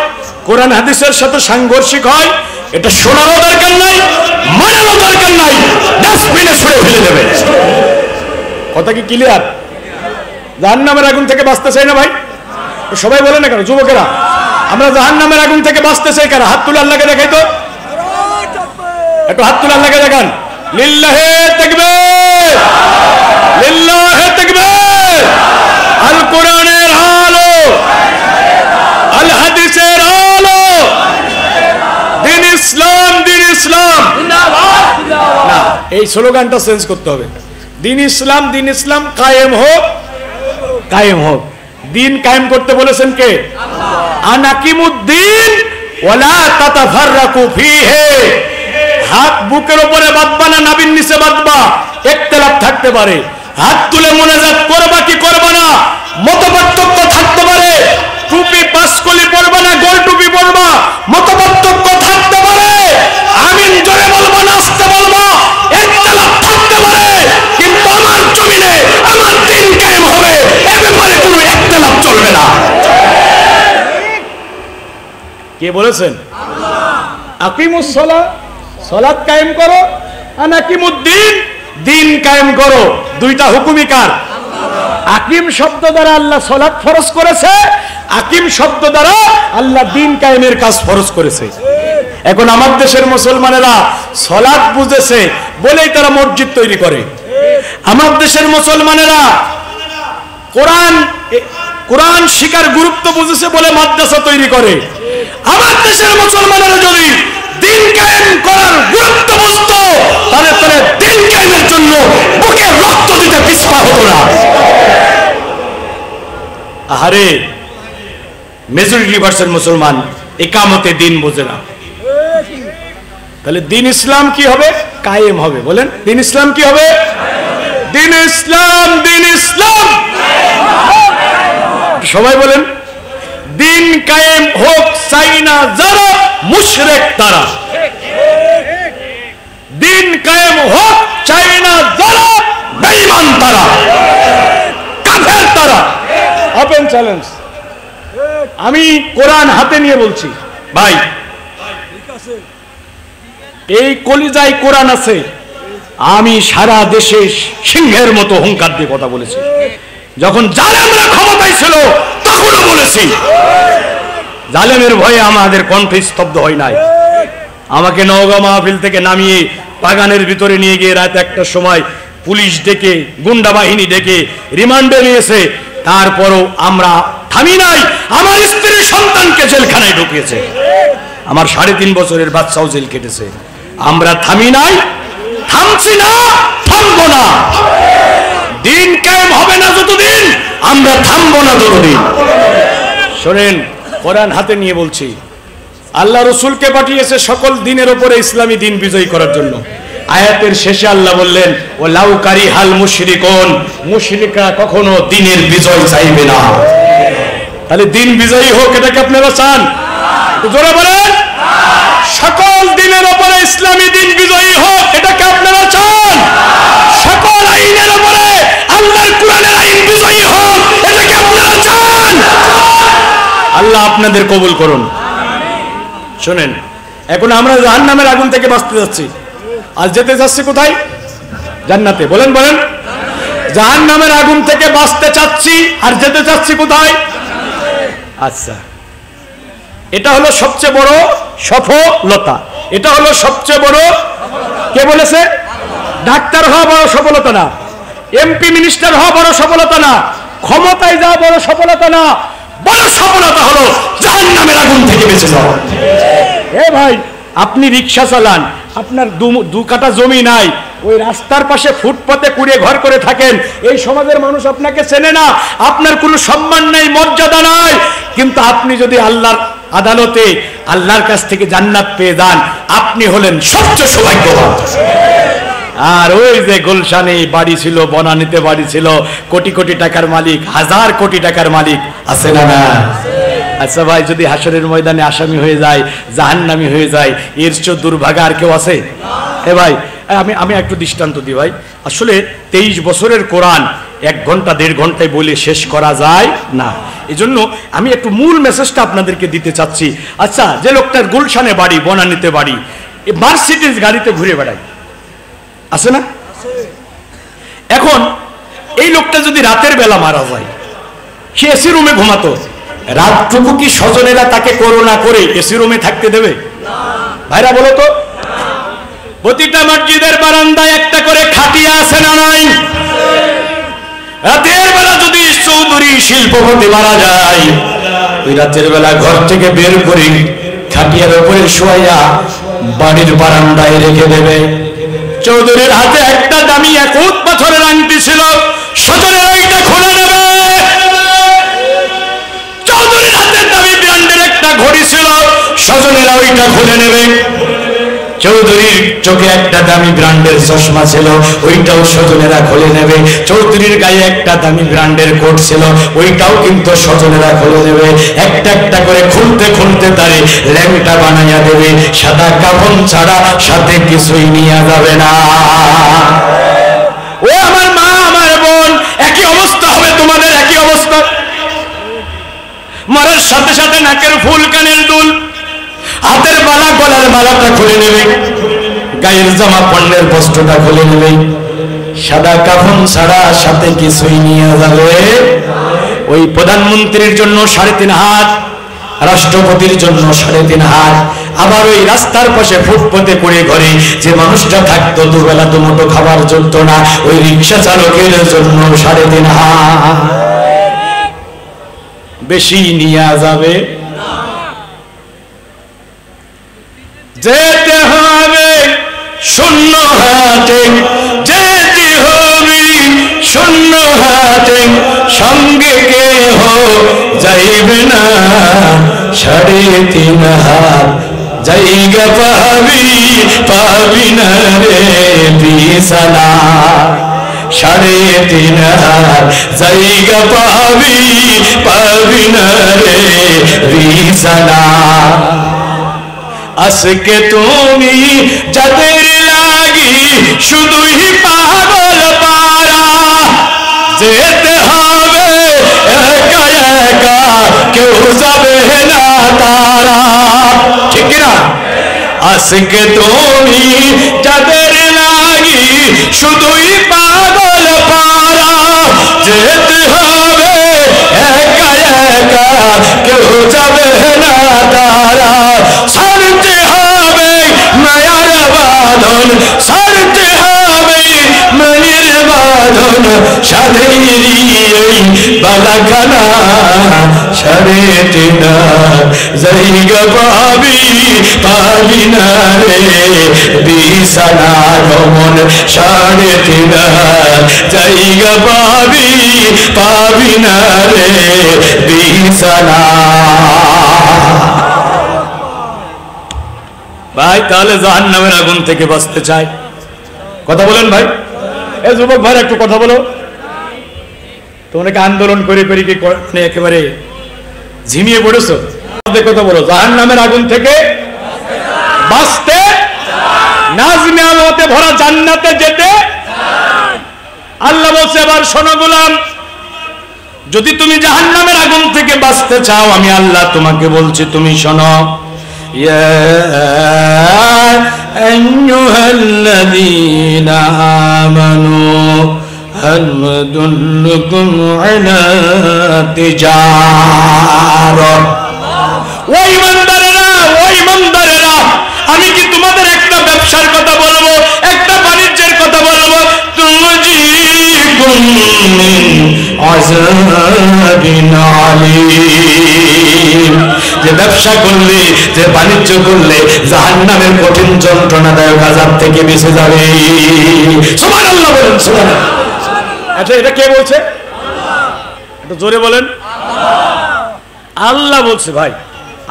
কোরআন হাদিসের সাথে সাংঘর্ষিক হয়, এটা শোনারও দরকার নাই, মানারও দরকার নাই, ডাস্টবিনে ছুঁড়ে ফেলে দেবে। কথা কি ক্লিয়ার? জাহান্নামের আগুন থেকে বাঁচতে চাই না ভাই? সবাই বলে না কেন যুবকেরা, আমরা জাহান্নামের আগুন থেকে বাঁচতে চাই কারা? হাত তুলে আল্লাহকে দেখাই তো, একটু হাত তুলে আল্লাহকে দেখান। লিল্লাহে তাকবীর, লিল্লাহে তাকবীর। আল কোরআনের আলো, আল হাদিসের আলো, দিন ইসলাম, দিন ইসলাম। না, এই স্লোগানটা চেঞ্জ করতে হবে। দিন ইসলাম, দিন ইসলাম কায়েম হোক, কায়েম হোক। দিন কায়েম করতে বলেছেন কে? আনাকিমুদ্দিন ওয়ালা তাতাফাররাকু ফীহি। হাত বুকের উপরে বাঁধবা না নাভির নিচে বাঁধবা, ইখতিলাফ থাকতে পারে। হাত তুলে মুনাজাত করবা কি করবা না, মতপার্থক্য থাকতে পারে। টুপি পাঁচকলি পরবা না গোল টুপি পরবা, মতপার্থক্য থাকতে পারে। আমিন জোরে বলবা না আস্তে বলবা, ইখতিলাফ থাকতে পারে। কিন্তু আমার জমিনে আমার দিন কায়েম হবে, এ ব্যাপারে কোনো ইখতিলাফ চলবে না। কে বলেছেন? আকিমুস সালাহ, সালাত কায়েম করো, আনাকিমুদ্দিন, দিন কায়েম করো। দুইটা হুকুমই কার? আকিম শব্দ দ্বারা আল্লাহ সালাত ফরজ করেছে, আকিম শব্দ দ্বারা আল্লাহ দিন কায়েমের কাজ ফরজ করেছে। এখন আমার দেশের মুসলমানেরা সালাত বুঝেছে বলেই তারা মসজিদ তৈরি করে। আমার দেশের মুসলমানেরা কোরআন শিকার গুরুত্ব বুঝেছে বলে মাদ্রাসা তৈরি করে। আমার দেশের মুসলমানেরা যদি দিন কায়েম করার গুরুত্ব বুঝতো, তাহলে তারা দিন কায়েমের জন্য বুকে রক্ত দিতে পিছপা হতো না। আহারে, মেজরিটি পার্সেন্ট মুসলমান ইকামতে দিন বোঝে না। তাহলে দিন ইসলাম কি হবে? কায়েম হবে। বলেন, দিন ইসলাম কি হবে? দিন ইসলাম, দিন ইসলাম। সবাই বলেন, দিন কায়েম হোক চাই না যারা, মুশরিক তারা। দিন কায়েম হোক চাই না যারা, বেঈমান তারা, কাফের তারা। Open challenge. আমি কোরআন হাতে নিয়ে বলছি ভাই, এই কলিজায় কোরআন আছে। আমি সারা দেশে সিংহের মতো হুঙ্কার দিয়ে কথা বলেছি। যখন জালেমরা ক্ষমতায় ছিল তখনও বলেছি। জালেমের ভয়ে আমাদের কণ্ঠ স্তব্ধ হয় নাই। আমাকে নওগাঁ মাহফিল থেকে নামিয়ে বাগানের ভিতরে নিয়ে গিয়ে রাত 1টার সময় পুলিশ ডেকে, গুন্ডা বাহিনী ডেকে রিমান্ডে নিয়েছে। তারপরও আমরা থামি নাই। আমার স্ত্রী সন্তানকে জেলখানায় ঢুকিয়েছে, আমার 3.5 বছরের বাচ্চাও জেল কেটেছে। আমরা থামি নাই, থামছি না, থামবো না। দিন কায়েম হবে না যতদিন, আমরা থামবো না ততদিন। শোনেন, কোরআন হাতে নিয়ে বলছি, আল্লাহ রসুলকে পাঠিয়েছে সকল দিনের উপরে ইসলামী দিন বিজয়ী করার জন্য। আয়াতের শেষে আল্লাহ বললেন, ও লাউ কারিহাল মুশরিকুন, মুশরিকরা কখনো দিনের বিজয় চাইবে না। তাহলে দিন বিজয়ী হোক, এটাকে আপনারা চান? জোরে বলেন, সকল দিনের উপরে ইসলামী দিন বিজয়ী হোক, এটাকে আপনারা চান? সকল আইনের উপরে আল্লাহর কোরআনের আইন বিজয়ী হোক, এটাকে আপনারা চান? আল্লাহ আপনাদের কবুল করুন। শুনেন, এখন আমরা জাহান্নামের আগুন থেকে বাঁচতে যাচ্ছি, আর যেতে যাচ্ছি কোথায়? জান্নাতে। বলেন বলেন, জাহান্নামের আগুন থেকে বাঁচতে চাচ্ছি আর যেতে চাচ্ছি কোথায়? আচ্ছা, এটা হলো সবচেয়ে বড় সফলতা। এটা হলো সবচেয়ে বড়, কে বলেছে? ডাক্তার হওয়া বড় সফলতা না, এমপি মিনিস্টার হওয়া বড় সফলতা না, ক্ষমতায় যাওয়া বড় সফলতা না। বড় সফলতা হলো জাহান্নামের আগুন থেকে বেঁচে যাওয়া। এ ভাই, আপনি রিক্সা চালান, আপনার 2 কাঠা জমি নাই, ওই রাস্তার পাশে ফুটপাতে কুড়িয়ে ঘর করে থাকেন। এই সমাজের মানুষ আপনাকে চেনে না, আপনার কোনো সম্মান নেই, মর্যাদা নাই। কিন্তু আপনি যদি আল্লাহর আদালতে আল্লাহর কাছ থেকে জান্নাত পেয়ে যান, আপনি হলেন সবচেয়ে সৌভাগ্যবান। আর ওই যে গুলশানে বাড়ি ছিল, বনানীতে বাড়ি ছিল, কোটি কোটি টাকার মালিক, 1000 কোটি টাকার মালিক আছে না? না। আচ্ছা ভাই, যদি হাসরের ময়দানে আসামি হয়ে যায়, জাহান্নামী হয়ে যায়, এর চেয়ে দুর্ভাগা আর কেউ আছে? এ ভাই, আমি একটু দৃষ্টান্ত দিই ভাই। আসলে 23 বছরের কোরআন 1 ঘন্টা 1.5 ঘন্টায় বলে শেষ করা যায় না। এই জন্য আমি একটু মূল মেসেজটা আপনাদেরকে দিতে চাচ্ছি। আচ্ছা, যে লোকটার গুলশানে বাড়ি, বনানীতে বাড়ি, মার্সিডিজ গাড়িতে ঘুরে বেড়ায়, আছে না? এখন এই লোকটা যদি রাতের বেলা মারা যায়, সে এসি রুমে ঘুমাতো, রাতটুকু কি স্বজনেরা তাকে করোনা করে এসি রুমে থাকতে দেবে? ভাইরা বলো তো। প্রতিটা মসজিদের বারান্দায় একটা করে খাটিয়া আছে না নাই? রাতের বেলা যদি চৌধুরী শিল্পপতি মারা যায়, ওই রাতের বেলা ঘর থেকে বের করে খাটিয়ার উপরে শোয়া বাড়ির বারান্দায় রেখে দেবে। চৌধুরীর হাতে একটা দামি একুত পাথরের আংটি ছিল, স্বজনের ওইটা খুলে নেবে। চৌধুরীর হাতে দামি ব্র্যান্ডের একটা ঘড়ি ছিল, স্বজনেরা ওইটা খুলে নেবে। চৌধুরীর চোখে একটা দামি ব্র্যান্ডের চশমা ছিল, ওইটাও স্বজনেরা খুলে নেবে। চৌধুরীর গায়ে একটা দামি ব্র্যান্ডের কোট ছিল, ওইটাও কিন্তু স্বজনেরা খুলে নেবে। একটা একটা করে খুলতে খুলতে তারে ল্যাংটা বানাইয়া দেবে। সাদা কাফন ছাড়া সাথে কিছুই নিয়ে যাবে না। ও আমার মা, আমার বোন, একই অবস্থা হবে তোমাদের, একই অবস্থা। মরার সাথে সাথে নাকের ফুল, কানের দুল, হাতের মালা, গলার মালাটা খুলে নেবে, গায়ের জামা পণ্যের বস্ত্রটা খুলে নেবে। সাদা কাফন ছাড়া সাথে কিছুই নিয়ে যাবে। ওই প্রধানমন্ত্রীর জন্য 3.5 হাত, রাষ্ট্রপতির জন্য 3.5 হাত, আবার ওই রাস্তার পাশে ফুটপথে করে ঘরে যে মানুষটা থাকতো, দুবেলা দুমুঠো খাবার জুটতো না, ওই রিক্সা চালকের জন্য 3.5 হাত। বেশি নিয়ে যাবে। যেতে হবে শূন্য হাতে, যেতে হবে শূন্য হাতে, সঙ্গে কেহ যাইবে না। 3.5 হাত জায়গা পাবি, পাবি না রে বিছানা। 3.5 হাত জায়গা পাবি, পাবি না রে বিছানা। আজকে তুমি যাদের লাগি শুধুই পাগল পারা, যেতে হবে একা একা, কেউ যাবে না তারা, ঠিক না? আজকে তুমি যাদের লাগি শুধুই পাগল পারা, যেতে হবে একা একা, কেউ যাবে না তারা। সারতে হবে মায়ার বাঁধন, সারতে হবে মায়ের বাঁধন, সাধেরি এই বালাখানা। 3.5 জায়গা পাবি, পাবি না রে বিছানা। রমন 3.5 জায়গা পাবি, পাবি না রে বিছানা। ভাই তাহলে জাহান্নামের আগুন থেকে বাঁচতে চাই, কথা বলেন ভাই। এই যুবক ভাই একটু কথা বলো। তোমাকে আন্দোলন করে করে কি একেবারে ঝিমিয়ে পড়েছো? কথা বলো, জাহান্নামের আগুন থেকে বাঁচতে, নাজ-নেয়ামতে ভরা জান্নাতে যেতে। আল্লাহ বলছে, এবার শোনো গোলাম, যদি তুমি জাহান্নামের আগুন থেকে বাঁচতে চাও, আমি আল্লাহ তোমাকে বলছি, তুমি শোনো। يا أيها الذين آمنوا هل أدلكم على تجارة ওয়াইমানদারেরা, আমি কি তোমাদের একটা ব্যবসার কথা বলবো, একটা বাণিজ্যের কথা বলবো? তুমজিকুম মিন আযাবিন আলীম, যে ব্যবসা করলে, যে বাণিজ্য করলে জাহান্নামের কঠিন যন্ত্রণাদায়ক আযাব থেকে বেঁচে যাবে। সুবহানাল্লাহ বলেন, সুবহানাল্লাহ। আচ্ছা, এটা কে বলছে? একটু জোরে বলেন। আল্লাহ বলছে। ভাই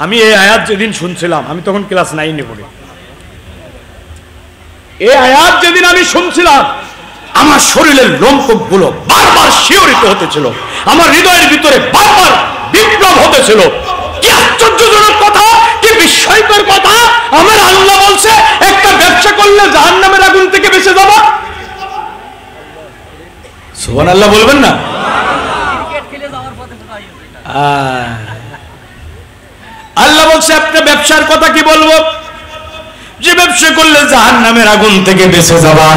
আমি এই আয়াত যেদিন শুনছিলাম, আমি তখন ক্লাস 9-এ পড়ি। এই আয়াত যেদিন আমি শুনছিলাম, আমার শরীরের লোমকূপগুলো বারবার শিহরিত হতেছিল, আমার হৃদয়ের ভিতরে বারবার বিপ্লব হতেছিল। কি আশ্চর্যজনক কথা, কি বিস্ময়কর কথা! আমার আল্লাহ বলছে একটা ব্যবসা ব্যবসা করলে জাহান্নামের আগুন থেকে বেঁচে যাবা? সুবহানাল্লাহ বলবেন না? আল্লাহ বলছে একটা ব্যবসার কথা কি বলবো, যে ব্যবসা করলে জাহান্নামের আগুন থেকে বেঁচে যাবা।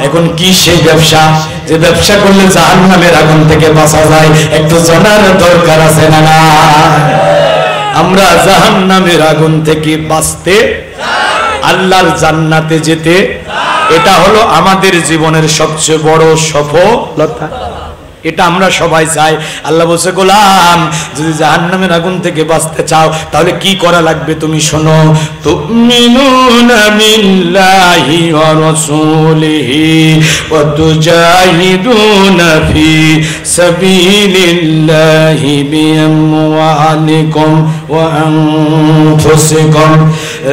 এখন কি সেই ব্যবসা যে ব্যবসা করলে জাহান্নামের আগুন থেকে বাঁচা যায়? একটু জানার দরকার আছে না? না, আমরা জাহান্নামের আগুন থেকে বাঁচতে, আল্লাহর জান্নাতে যেতে, এটা হলো আমাদের জীবনের সবচেয়ে বড় সফলতা। এটা আমরা সবাই চাই। আল্লাহ বলছে গোলাম যদি জাহান্নামের আগুন থেকে বাঁচতে চাও তাহলে কি করা লাগবে তুমি শোনো। তুমিনুনা বিল্লাহি ওয়া রাসূলিহি ওয়া তুজাহিদুনা ফি সাবিলিল্লাহি বিআমওয়ালিকুম ওয়া আনফুসিকুম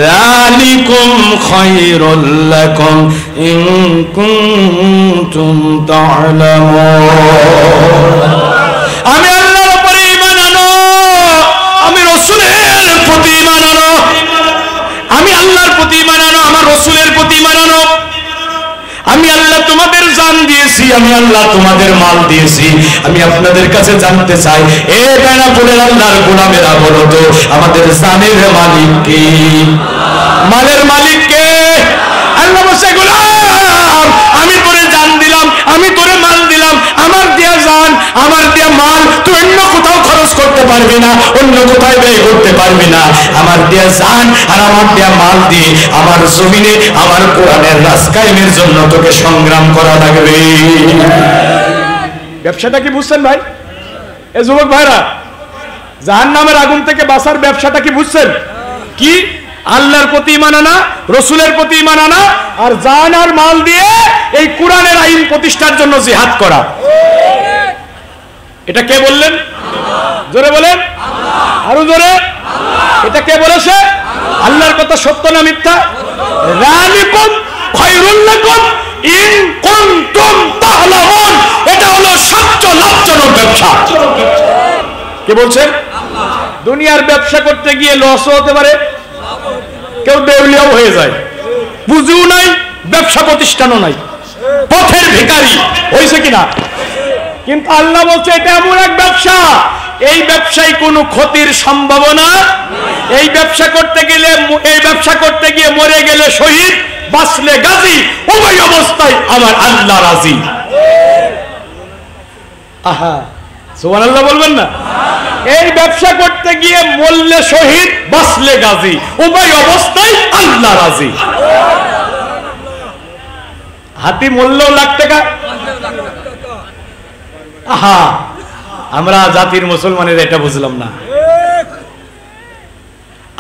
যালিকুম খায়রুল লাকুম ইন কুনতুম তা'লামুন। আমি আল্লাহর উপরে ঈমান আনো, আমি রাসূলের প্রতি ঈমান আনো, আমি আল্লাহর প্রতি ঈমান আনো, আমার রাসূলের প্রতি ঈমান আনো। আমি আল্লাহ তোমাদের জান দিয়েছি, আমি আল্লাহ তোমাদের মাল দিয়েছি। আমি আপনাদের কাছে জানতে চাই, এ বেনাপোলের আল্লাহর গোলামেরা বলো তো আমাদের জানের মালিক কে? মালের মালিক কে? আল্লাহ বলছে গোলাম আমি তোরে জান দিলাম, আমি তোরে মাল দিলাম, আমার দেয়া জান, আমার দেয়া মাল তুই অন্য কোথাও খরচ করতে পারবি না, অন্য কোথাও ব্যয় করতে পারবি না। আমার দেয়া জান আর আমার দেয়া মাল দিয়ে আমার জমিনে আমার কোরআনের রাজ কায়েমের জন্য তোকে সংগ্রাম করা লাগবে। ব্যবসাটা কি বুঝছেন ভাই? এ যুবক ভাইরা, জাহান্নামের আগুন থেকে বাঁচার ব্যবসাটা কি বুঝছেন? কি? আল্লাহর প্রতি ঈমান আনা, রাসূলের প্রতি ঈমান আনা, আর জান আর মাল দিয়ে এই কোরআনের আইন প্রতিষ্ঠার জন্য জিহাদ করা। এটা কে বললেন? জোরে বলেন, আরো জোরে। এটা কে বলেছে? আল্লাহর কথা সত্য না মিথ্যা? যালিকুম খায়রুল লাকুম ইন কুনতুম তা'লামুন। এটা হলো সবচেয়ে লাভজনক ব্যবসা। কে বলছে? দুনিয়ার ব্যবসা করতে গিয়ে লসও হতে পারে, কেউ দেউলিয়াও হয়ে যায়, পুঁজিও নাই, ব্যবসা প্রতিষ্ঠানও নাই, পথের ভিখারি হয়েছে কিনা? কিন্তু আল্লাহ বলছে এটা এমন এক ব্যবসা, এই ব্যবসায় কোনো ক্ষতির সম্ভাবনা। এই ব্যবসা করতে গিয়ে মরে গেলে শহীদ, বাঁচলে গাজী, উভয় অবস্থায় আমার আল্লাহ রাজি। আহা, সুবহানাল্লাহ বলবেন না? এই ব্যবসা করতে গিয়ে মরলে শহীদ, বাঁচলে গাজী, উভয় অবস্থায় আল্লাহ রাজি। হাতি মরলেও লাখ টাকা। আহা, আমরা জাতির মুসলমানের এটা বুঝলাম না।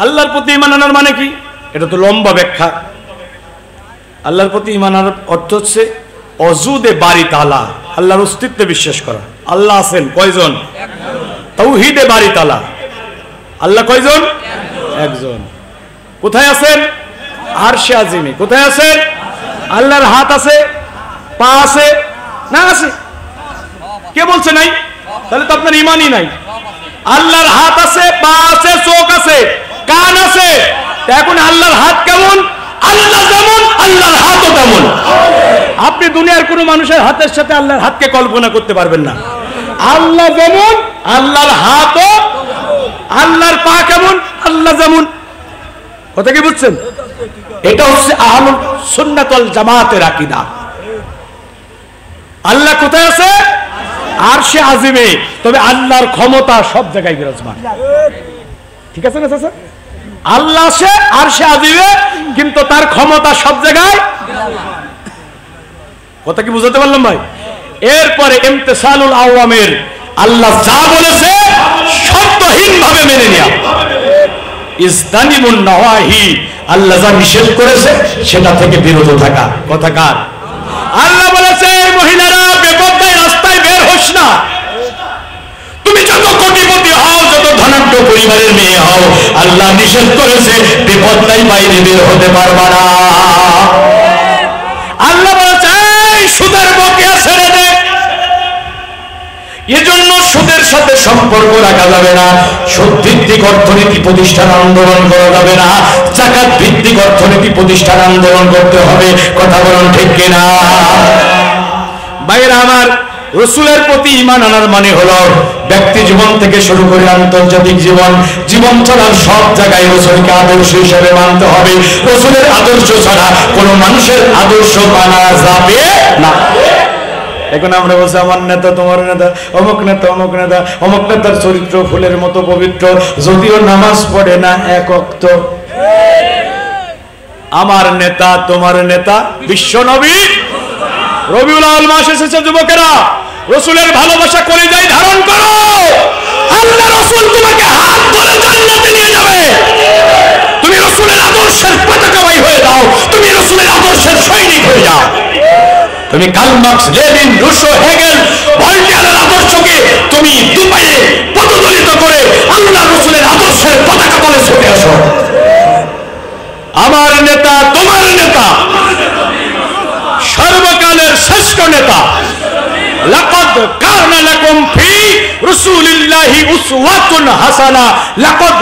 আল্লাহর প্রতি ঈমান আনার মানে কি? এটা তো লম্বা ব্যাখ্যা। আল্লাহর প্রতি ঈমান আনার অর্থ হচ্ছে অজুদে বারি তালা, আল্লাহর অস্তিত্বে বিশ্বাস করা। আল্লাহ আছেন কয়জন? তাওহীদে বারি তালা। আল্লাহ কয়জন? একজন। কোথায় আছেন? আরশে আজিমে। কোথায় আছেন? আল্লাহর হাত আছে, পা আছে না? আছে। কে বলছে নাই? তাহলে তো আপনার ঈমানই নাই। আল্লাহর হাত আছে, পা আছে, চোখ আছে, কান আছে। এখন আল্লাহর হাত কেমন? আল্লাহ যেমন আল্লাহর হাতও তেমন। আপনি দুনিয়ার কোন মানুষের হাতের সাথে আল্লাহর হাতকে কল্পনা করতে পারবেন না। আল্লাহ যেমন আল্লাহর হাতও, আল্লাহর পা কেমন আল্লাহ যেমন। কথা কি বুঝছেন? এটা হচ্ছে আহলুস সুন্নাত ওয়াল জামাতের আকীদা। আল্লাহ কোথায় আছে? আরশে আজিমে। তবে আল্লাহর ক্ষমতা সব জায়গায় বিরাজমান। ঠিক আছে না চাচা? আল্লাহ আছে আরশে আজিমে, কিন্তু তার ক্ষমতা সব জায়গায়। কথা কি বুঝাতে পারলাম ভাই? এরপরে ইমতিসালুল আওয়ামির, আল্লাহ যা বলেছে শর্তহীন ভাবে মেনে নেওয়া। ইজতানিবুন নাওয়াহি, আল্লাহ যা নিষেধ করেছে সেটা থেকে বিরত থাকা। কথা কার? আল্লাহ বলেছে এই মহিলারা বেপরদায় রাস্তায় বের হোস না। তুমি যত কোটিপতি হও, যত ধনাঢ্য পরিবারের মেয়ে হও, আল্লাহ নিষেধ করেছে বেপরদায় বাইরে বের হতে পারবা না। আল্লাহ বলেছে এই সুদের বকেয়া ছেড়ে দে। এজন্য সুদের সাথে সম্পর্ক রাখা যাবে না, সুদ ভিত্তিক অর্থনীতি প্রতিষ্ঠান আন্দোলন করা যাবে না, যাকাত ভিত্তিক অর্থনীতি প্রতিষ্ঠান আন্দোলন করতে হবে। কথা বলুন ঠিক কিনা? ভাইরা আমার, রাসূলের প্রতি ঈমান আনার মানে হলো ব্যক্তি জীবন থেকে শুরু করে আন্তর্জাতিক জীবন চলার সব জায়গায় রাসূলকে আদর্শ হিসেবে মানতে হবে। রাসূলের আদর্শ ছাড়া কোনো মানুষের আদর্শ মানা যাবে না। এখন আমরা বলছি আমার নেতা, তোমার নেতা, অমুক নেতা, অমুক নেতা, অমুক নেতার চরিত্র ফুলের মতো পবিত্র, যদিও নামাজ পড়ে না এক ওয়াক্ত। আমার নেতা, তোমার নেতা বিশ্ব নবী। রবিউল আউয়াল মাস এসেছে, যুবকেরা রাসূলের ভালোবাসা কলিজায় ধারণ করো। আল্লাহ রাসূল তোমাকে হাত ধরে জান্নাতে নিয়ে যাবে। তুমি রাসূলের আদর্শের পতাকাবাহী হয়ে যাও, তুমি রাসূলের আদর্শের সৈনিক হয়ে যাও। তুমি Karl Marx, Lenin, Rousseau, Hegel, ভলটেয়ারের আদর্শকে তুমি দুপায়ে পদদলিত করে আল্লাহ রাসূলের আদর্শের পতাকা তলে ছুটে আসো। আমার নেতা, তোমার নেতা, সর্বকালের শ্রেষ্ঠ নেতা। লাকাদ কানা লাকুম ফি রাসূলিল্লাহি উসওয়াতুন হাসানা। লাকাদ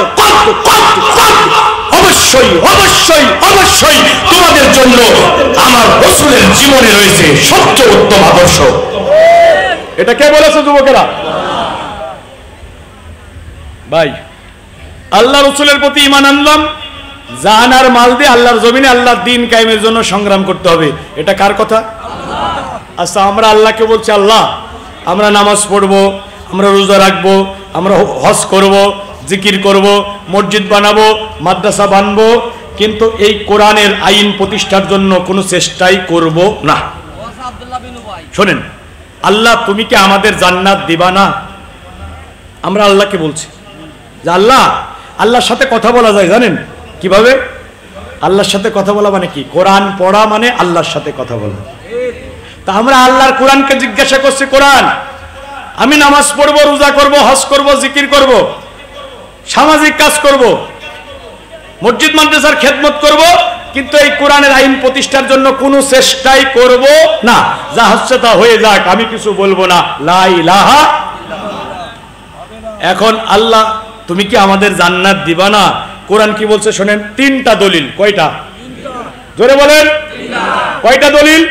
অবশ্যই অবশ্যই অবশ্যই তোমাদের জন্য আমার রাসূলের জীবনে রয়েছে সবচেয়ে উত্তম আদর্শ। এটা কে বলেছে যুবকেরা? ভাই, আল্লাহ রাসূলের প্রতি ঈমান আনলাম, জান আর মাল দিয়ে আল্লাহর জমিনে আল্লাহর দ্বীন কায়েমের জন্য সংগ্রাম করতে হবে। এটা কার কথা? আচ্ছা, আমরা আল্লাহকে বলছি, আল্লাহ আমরা নামাজ পড়বো, আমরা রোজা রাখবো, আমরা হজ করব, জিকির করব, মসজিদ বানাবো, মাদ্রাসা বানাবো, কিন্তু এই কোরআনের আইন প্রতিষ্ঠার জন্য কোনো চেষ্টাই করব না। শোনেন, আল্লাহ তুমি কি আমাদের জান্নাত দিবা না? আমরা আল্লাহকে বলছি যে আল্লাহ, আল্লাহর সাথে কথা বলা যায় জানেন কিভাবে? আল্লাহর সাথে কথা বলা মানে কি? কোরআন পড়া মানে আল্লাহর সাথে কথা বলা। তা আমরা আল্লাহর কোরআনকে জিজ্ঞাসা করছি, কোরআন আমি নামাজ পড়বো, রোজা করব, হজ করব, জিকির করব, সামাজিক কাজ করব, মসজিদ মাদ্রাসার খেদমত করব, কিন্তু এই কোরআনের আইন প্রতিষ্ঠার জন্য কোনো চেষ্টাই করব না। যা হচ্ছে তা হয়ে যাক, আমি কিছু বলবো না। লা ইলাহা। এখন আল্লাহ তুমি কি আমাদের জান্নাত দিবা না? কোরআন কি বলছে শোনেন, তিনটা দলিল। কয়টা? জোরে বলেন। কয়টা দলিল?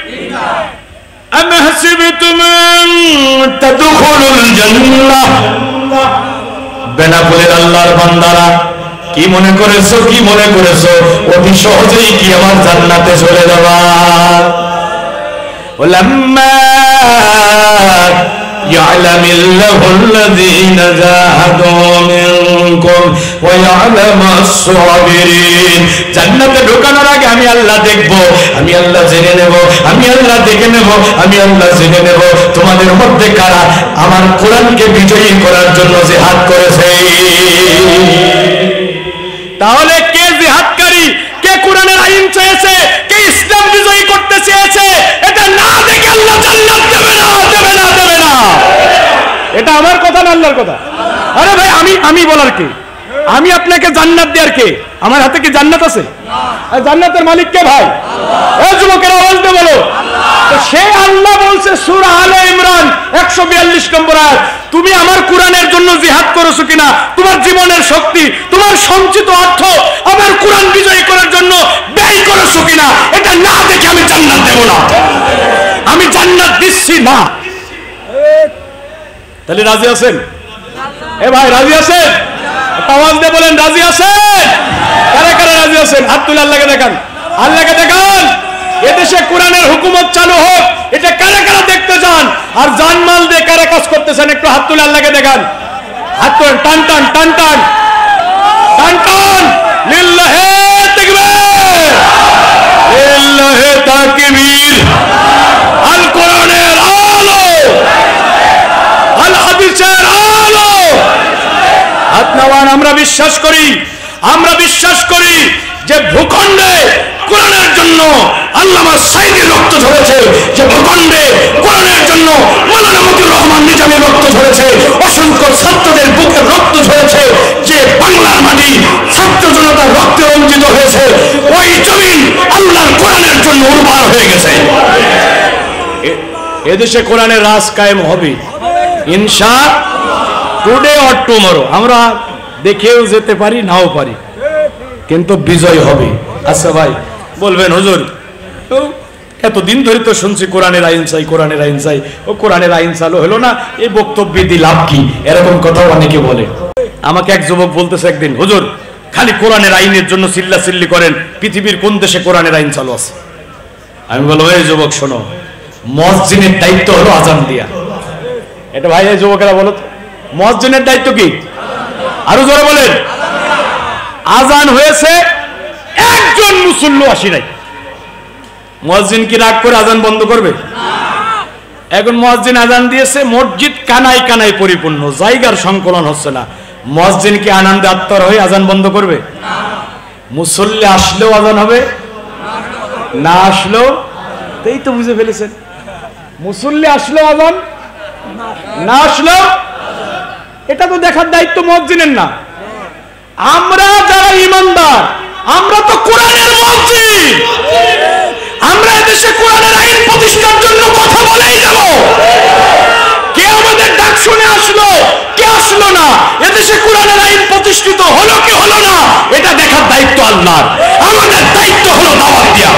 আম হাসিবতুম তাদখুলুল জান্নাহ। বেনাপোলের আল্লাহর বান্দারা কি মনে করেছো, কি মনে করেছো অতি সহজেই কি আমার জান্নাতে চলে যাবা? ওয়ালাম্মা ইয়ালামিল্লাহু আল্লাযীনা জাহাদু মিনকুম ওয়া ইয়ালামাস সাবিরিন। জান্নাতে ঢোকানোর আগে আমি আল্লাহ দেখব, আমি আল্লাহ জেনে নেব, আমি আল্লাহ দেখে নেব, আমি আল্লাহ জেনে নেব তোমাদের মধ্যে কারা আমার কোরআনকে বিজয়ী করার জন্য জিহাদ করেছে। তাহলে কে জিহাদকারী, কে কোরআনের আইন চেয়েছে, কে ইসলাম বিজয়ী করতে চেয়েছে, এটা না দেখে আল্লাহ জান্নাত দেবে না, দেবে না, দেবে না। এটা আমার কথা না আল্লাহর কথা? আরে ভাই, আমি বলার কে? আমি আপনাকে জান্নাত দেওয়ার কে? আমার হাতে কি জান্নাত আছে? জান্নাতের মালিক কে ভাই? এই যুবকেরা আওয়াজ দিয়ে বলো। তো সেই আল্লাহ বলছে সূরা আলে ইমরান 142 নম্বর আয়াত, তুমি আমার কোরআনের জন্য জিহাদ করেছো কিনা? তোমার জীবনের শক্তি, তোমার সঞ্চিত অর্থ আমার কোরআন বিজয়ী করার জন্য ব্যয় করেছো কিনা? এটা না দেখে আমি জান্নাত দেব না, আমি জান্নাত দিচ্ছি না। তাহলে রাজি আছেন? এ ভাই রাজি আছেন? আওয়াজ দিয়ে বলেন রাজি আছেন? কারা কারা রাজি আছেন? হাত তুলে আল্লাহকে দেখান, আল্লাহকে দেখান। এদেশে কোরআনের হুকুমত চালু হোক, এটা কারা কারা দেখতে চান? আর জানমাল দিয়ে কারা কাজ করতেছেন একটু হাত তুলে আল্লাহকে দেখান। হাত তুলেন, টান টান টান টান টান টান। লিল্লাহে তাকবীর, লিল্লাহে তাকবীর। আল কোরআনের আলো, আল হাদিসের আলো। হাত নামান। আমরা বিশ্বাস করি, আমরা বিশ্বাস করি যে ভূখণ্ডে কোরআনের জন্য আল্লামা সাইদির রক্ত ঝরেছে, যে ভূখণ্ডে কোরআনের জন্য মাওলানা মতিউর রহমান নিজামীর রক্ত ঝরেছে, অসংখ্য ছাত্রদের বুকের রক্ত ঝরেছে, যে বাংলার মাটি ছাত্র জনতার রক্তে রঞ্জিত হয়েছে, ওই জমিন আল্লাহর কোরআনের জন্য উর্বর হয়ে গেছে। এদেশে কোরআনের রাজ কায়েম হবে, টুডে অর টুমরো, আমরা দেখেও যেতে পারি নাও পারি, কিন্তু বিজয় হবে। আচ্ছা ভাই বলবেন হুজুর এতদিন ধরে তো শুনছি কোরআনের আইন চাই, কোরআনের আইন চাই, ও কোরআনের আইন চালু হলো না, এই বক্তব্য দিয়ে লাভ কি? এরকম কথা অনেকে বলে। আমাকে এক যুবক বলতেছে একদিন, হুজুর খালি কোরআনের আইনের জন্য চিল্লা চিল্লি করেন, পৃথিবীর কোন দেশে কোরআনের আইন চালু আছে? আমি বলবো এই যুবক শোনো, মসজিদের দায়িত্ব হলো আজান দিয়া। এটা ভাই এই যুবকেরা বলো মসজিদের দায়িত্ব কি? আরো জোরে বলেন। আজান হয়েছে, একজন মুসল্লি আসি নাই, মুয়াজ্জিন কি রাগ করে আজান বন্ধ করবে? এখন মুয়াজ্জিন আজান দিয়েছে, মসজিদ কানায় কানায় পরিপূর্ণ, জায়গার সংকলন হচ্ছে না, মুয়াজ্জিন কি আনন্দে আত্মর হয়ে আজান বন্ধ করবে? মুসল্লি আসলেও আজান হবে, না আসলেও। এই তো বুঝে ফেলেছেন, মুসল্লি আসলেও আজান, না আসলেও। এটা তো দেখার দায়িত্ব মুয়াজ্জিনের না। আমরা যারা ঈমানদার, আমরা তো কোরআনের মসজিদ, আমরা এদেশে কোরআনের আইন প্রতিষ্ঠার জন্য কথা বলেই যাব। কে আমাদের ডাক শুনে আসলো, কে আসলো না, এদেশে কোরআনের আইন প্রতিষ্ঠিত হলো কি হলো না, এটা দেখার দায়িত্ব আল্লাহর। আমাদের দায়িত্ব হলো দাওয়াত দেওয়া,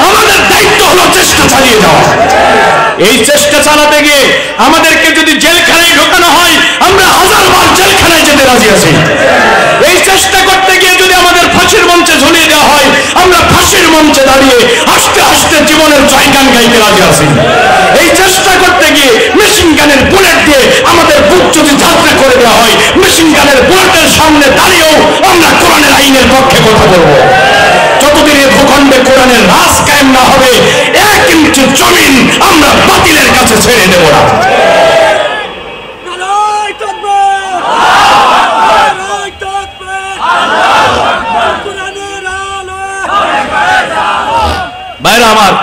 আমাদের দায়িত্ব হলো চেষ্টা চালিয়ে যাওয়া। এই চেষ্টা চালাতে গিয়ে আমাদেরকে যদি জেলখানায় ঢোকানো হয়, আমরা হাজারবার জেলখানায় যেতে রাজি আছি। এই চেষ্টা করতে গিয়ে যদি আমাদের ফাঁসির মঞ্চে ঝুলিয়ে দেওয়া হয়, আমরা ফাঁসির মঞ্চে দাঁড়িয়ে হাসতে হাসতে জীবনের জয়গান গাইতে রাজি আছি। এই চেষ্টা করতে গিয়ে মেশিন গানের বুলেট দিয়ে আমাদের বুক যদি যাত্রা করে দেওয়া হয়, মেশিন গানের বুলেটের সামনে দাঁড়িয়েও আমরা কোরআনের আইনের পক্ষে কথা বলবো। যতদিন এই ভূখণ্ডে কোরআনের রাজ কায়েম না হবে, 1 ইঞ্চি জমিন আমরা বাতিলের কাছে ছেড়ে দেব না। ভাইরা আমার,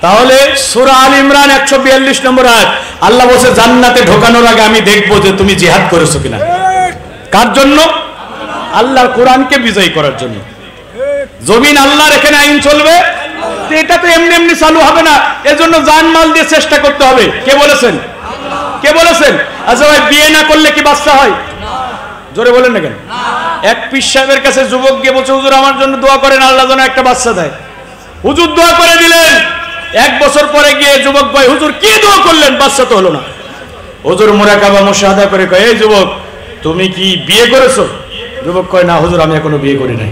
তাহলে সূরা আল ইমরান 142 নম্বর আয়াত, আল্লাহ বলেছে জান্নাতে ঢোকানোর আগে আমি দেখবো যে তুমি জিহাদ করেছো কিনা। কার জন্য? আল্লাহর কোরআনকে বিজয়ী করার জন্য। জমিন আল্লাহর, এখানে আইন চলবে, এটা তো এমনি এমনি চালু হবে না, এজন্য জানমাল দিয়ে চেষ্টা করতে হবে। কে বলেছেন? কে বলেছেন? আচ্ছা ভাই, বিয়ে না করলে কি বাচ্চা হয়? জোরে বলেন না কেন? এক পীর সাহেবের কাছে যুবক গিয়ে বলছে, হুজুর আমার জন্য দোয়া করেন, আল্লাহ যেন একটা বাচ্চা দেয়। হুজুর দোয়া করে দিলেন। 1 বছর পরে গিয়ে যুবক ভাই, হুজুর কি দোয়া করলেন? বাচ্চা তো হলো না। হুজুর মুরাকাবা মুশাহাদা করে কয়, এই যুবক তুমি কি বিয়ে করেছো? যুবক কয়, না হুজুর আমি এখনো বিয়ে করি নাই।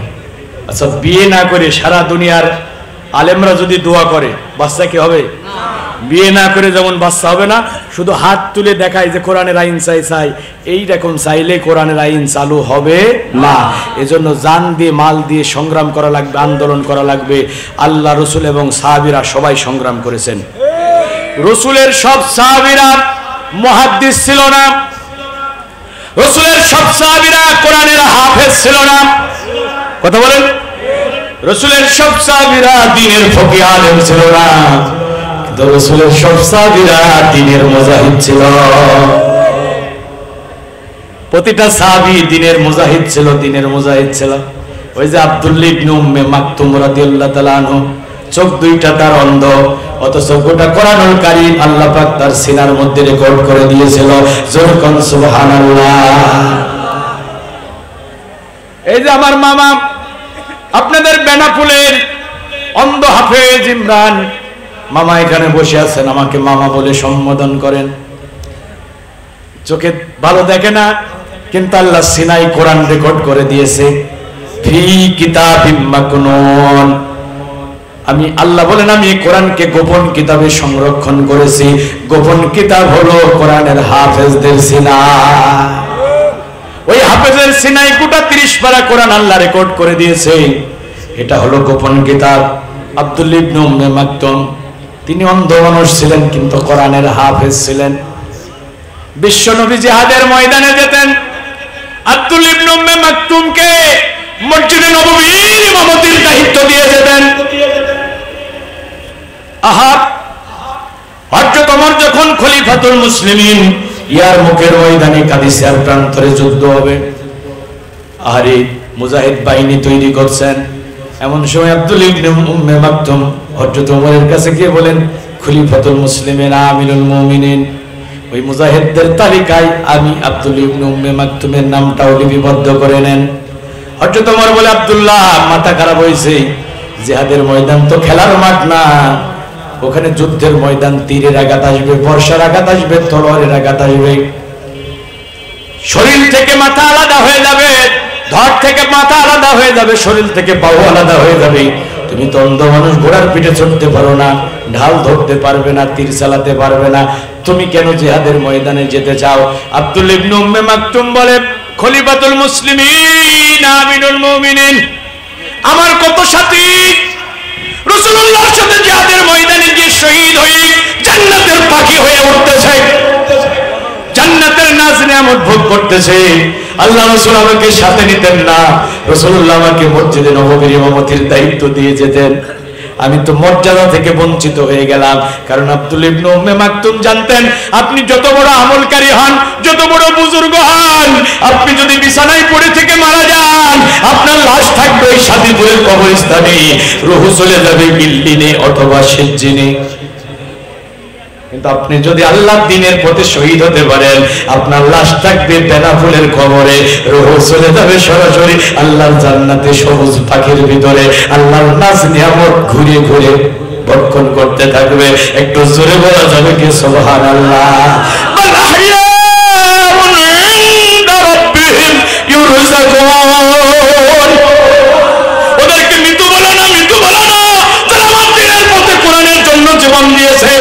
আচ্ছা, বিয়ে না করে সারা দুনিয়ার আলেমরা যদি দোয়া করে, বাচ্চা কি হবে? বিয়ে না করে যেমন বাচ্চা হবে না, শুধু হাত তুলে দেখায় যে কোরআনের আইন চাই চাই, এইরকম চাইলে কোরআনের আইন চালু হবে না। এজন্য জান দিয়ে মাল দিয়ে সংগ্রাম করা লাগবে, আন্দোলন করা লাগবে। আল্লাহ রসুল এবং সাহাবীরা সবাই সংগ্রাম করেছেন। রসুলের সব সাহাবীরা মুহাদ্দিস ছিল না, রসুলের সব সাহাবীরা কোরআনের হাফেজ ছিল না। কথা বলেন। রসুলের সব সাহাবীরা দ্বীনের ফকিহ আলেম ছিল না, কিন্তু রসুলের সব সাহাবীরা দ্বীনের মুজাহিদ ছিল। প্রতিটা সাহাবী দ্বীনের মুজাহিদ ছিল, দ্বীনের মুজাহিদ ছিল। ওই যে আব্দুল্লাহ ইবনে উম্মে মাকতুম রাদিয়াল্লাহু তাআলা আনহু, চোখ দুইটা তার অন্ধ, অথচ গোটা কোরআনুল কারীম আল্লাহ পাক তার সিনার মধ্যে রেকর্ড করে দিয়েছিল। জোরে কোন সুবহানাল্লাহ। এই যে আমার মামা, আপনাদের বেনাপুলের অন্ধ হাফেজ ইমরান মামা এখানে বসে আছেন, আমাকে মামা বলে সম্বোধন করেন। চোখে ভালো দেখে না, কিন্তু আল্লাহ সিনাই কোরআন রেকর্ড করে দিয়েছে, ফি কিতাবিম মাকনুন। আমি আল্লাহ বলেন, আমি কোরআনকে গোপন কিতাবে সংরক্ষণ করেছি। গোপন কিতাব হলো কোরআনের হাফেজদের সিনা। ওই হাফেজের সিনাই গোটা 30 পারা কোরআন আল্লাহ রেকর্ড করে দিয়েছে। এটা হলো গোপন কিতাব। আব্দুল্লাহ ইবনে উম্মে মাকতুম, তিনি অন্ধ মানুষ ছিলেন, কিন্তু কোরআনের হাফেজ ছিলেন। বিশ্বনবী জিহাদের ময়দানে যেতেন, আব্দুল্লাহ ইবনে উম্মে মাকতুমকে মসজিদে নববীর ইমামতির দায়িত্ব দিয়ে যেতেন। হযরত ওমর যখন খলিফাতুল মুসলিমিন, ইয়ারমুকের ময়দানে কাদিসিয়ার প্রান্তরে যুদ্ধ হবে, আরে মুজাহিদ বাহিনী তৈরি করছেন। এমন সময় আব্দুল্লাহ ইবনে উম্মে মাকতুম হযরত ওমরের কাছে গিয়ে বলেন, খলিফাতুল মুসলিমিন আমিরুল মুমিনিন, ওই মুজাহিদদের তালিকায় আমি আব্দুল ইবনে উম্মে মাকতুমের নামটাও লিপিবদ্ধ করে নেন। হযরত ওমর বলে, আব্দুল্লাহ মাথা খারাপ হয়েছে, জিহাদের ময়দান তো খেলার মাঠ না, ওখানে যুদ্ধের ময়দান, তীরের আঘাত আসবে, বর্ষার আঘাত আসবে, তলোয়ারের আঘাত আসবে, শরীর থেকে মাথা আলাদা হয়ে যাবে, ধর থেকে মাথা আলাদা হয়ে যাবে, শরীর থেকে পাও আলাদা হয়ে যাবে। তুমি তো অন্ধ মানুষ, ঘোড়ার পিঠে চড়তে পারো না, ঢাল ধরতে পারবে না, তীর চালাতে পারবে না, তুমি কেন জিহাদের ময়দানে যেতে চাও? আব্দুল ইবনে উম্মে মাকতুম বলে, খলিফাতুল মুসলিমিন আমিনুল মুমিনিন, আমার কত সাথী রাসূলুল্লাহর সাথে জিহাদের ময়দানে গিয়ে শহীদ হয়ে জান্নাতের পাখি হয়ে উঠতেছে, জান্নাতের নাজ নিয়ামত ভোগ করতেছে। আল্লাহ রাসূল আমাকে সাথে নিতেন না, রাসূলুল্লাহ আমাকে মসজিদে নববীর ইমামতির দায়িত্ব দিয়ে যেতেন, আমি তো মর্যাদা থেকে বঞ্চিত হয়ে গেলাম। কারণ আব্দুল ইবনে উম্মে মাকতুম জানতেন, আপনি যত বড় আমলকারী হন, যত বড় বুজুর্গ হন, আপনি যদি বিছানায় পড়ে থেকে মারা যান, আপনার লাশ থাকবে ওই সাদীপুরের কবরস্থানে, রূহ চলে যাবে বিল্ডিনে অথবা সিজ্জিনে। কিন্তু আপনি যদি আল্লাহর দ্বীনের পথে শহীদ হতে পারেন, আপনার লাশ থাকবে বেনাফুলের কবরে, রূহ চলে যাবে সরাসরি আল্লাহর জান্নাতে সবুজ পাখির ভিতরে, আল্লাহর নাজ নিয়ামত ঘুরে ঘুরে ভক্ষণ করতে থাকবে। একটু জোরে বলা যাবে কি সুবহানাল্লাহ? ওদেরকে মৃত্যু বলে না, মৃত্যু বলে না, যারা আমার দ্বীনের পথে কোরআনের জন্য জীবন দিয়েছে,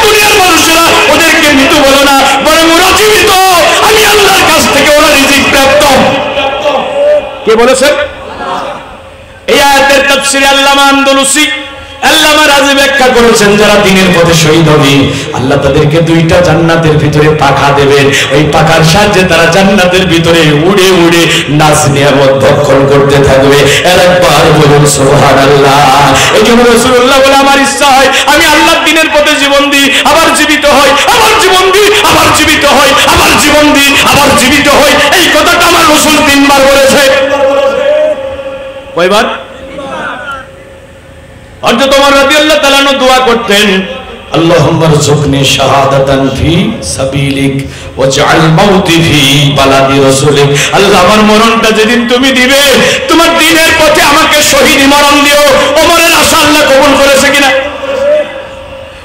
দুনিয়ার মানুষেরা ওদেরকে মৃত্যু বলে না, বরং ওরা জীবিত, আমি আল্লাহর কাছ থেকে ওরা রিজিক প্রাপ্ত। কে বলেছেন? এই আয়াতের তাফসীরে আল্লামা আন্দলুসি, আল্লামা রাজি ব্যাখ্যা করেছেন, যারা দ্বীনের পথে শহীদ হবে আল্লাহ তাদেরকে দুইটা জান্নাতের ভিতরে পাখা দেবেন, ওই পাখার সাহায্যে তারা জান্নাতের ভিতরে উড়ে উড়ে নাজ নিয়ামত ভক্ষণ করতে থাকবে। একবার বলুন সুবহানাল্লাহ। এই জন্য রাসূলুল্লাহ বলে, আমার ইচ্ছা হয় আমি আল্লাহর দ্বীনের পথে জীবন দিই, আবার জীবিত হই, আবার জীবন দিই, আবার জীবিত হই, আবার জীবন দিই, আবার জীবিত হই। এই কথাটা আমার রাসূল 3 বার বলেছে। কয়বার? হযরত ওমর রাদিয়াল্লাহু তাআলা আনহু দোয়া করতেন, আল্লাহুম্মা রযুকনি শাহাদাতান ফি সাবিলিক ওয়াজআল মাউতি ফি বালাদি রাসূলিক। আল্লাহ আমার মরণটা যেদিন তুমি দিবে, তোমার দ্বীনের পথে আমাকে শহীদ মরণ দিও। ওমরের আশা আল্লাহ কবুল করেছে কিনা?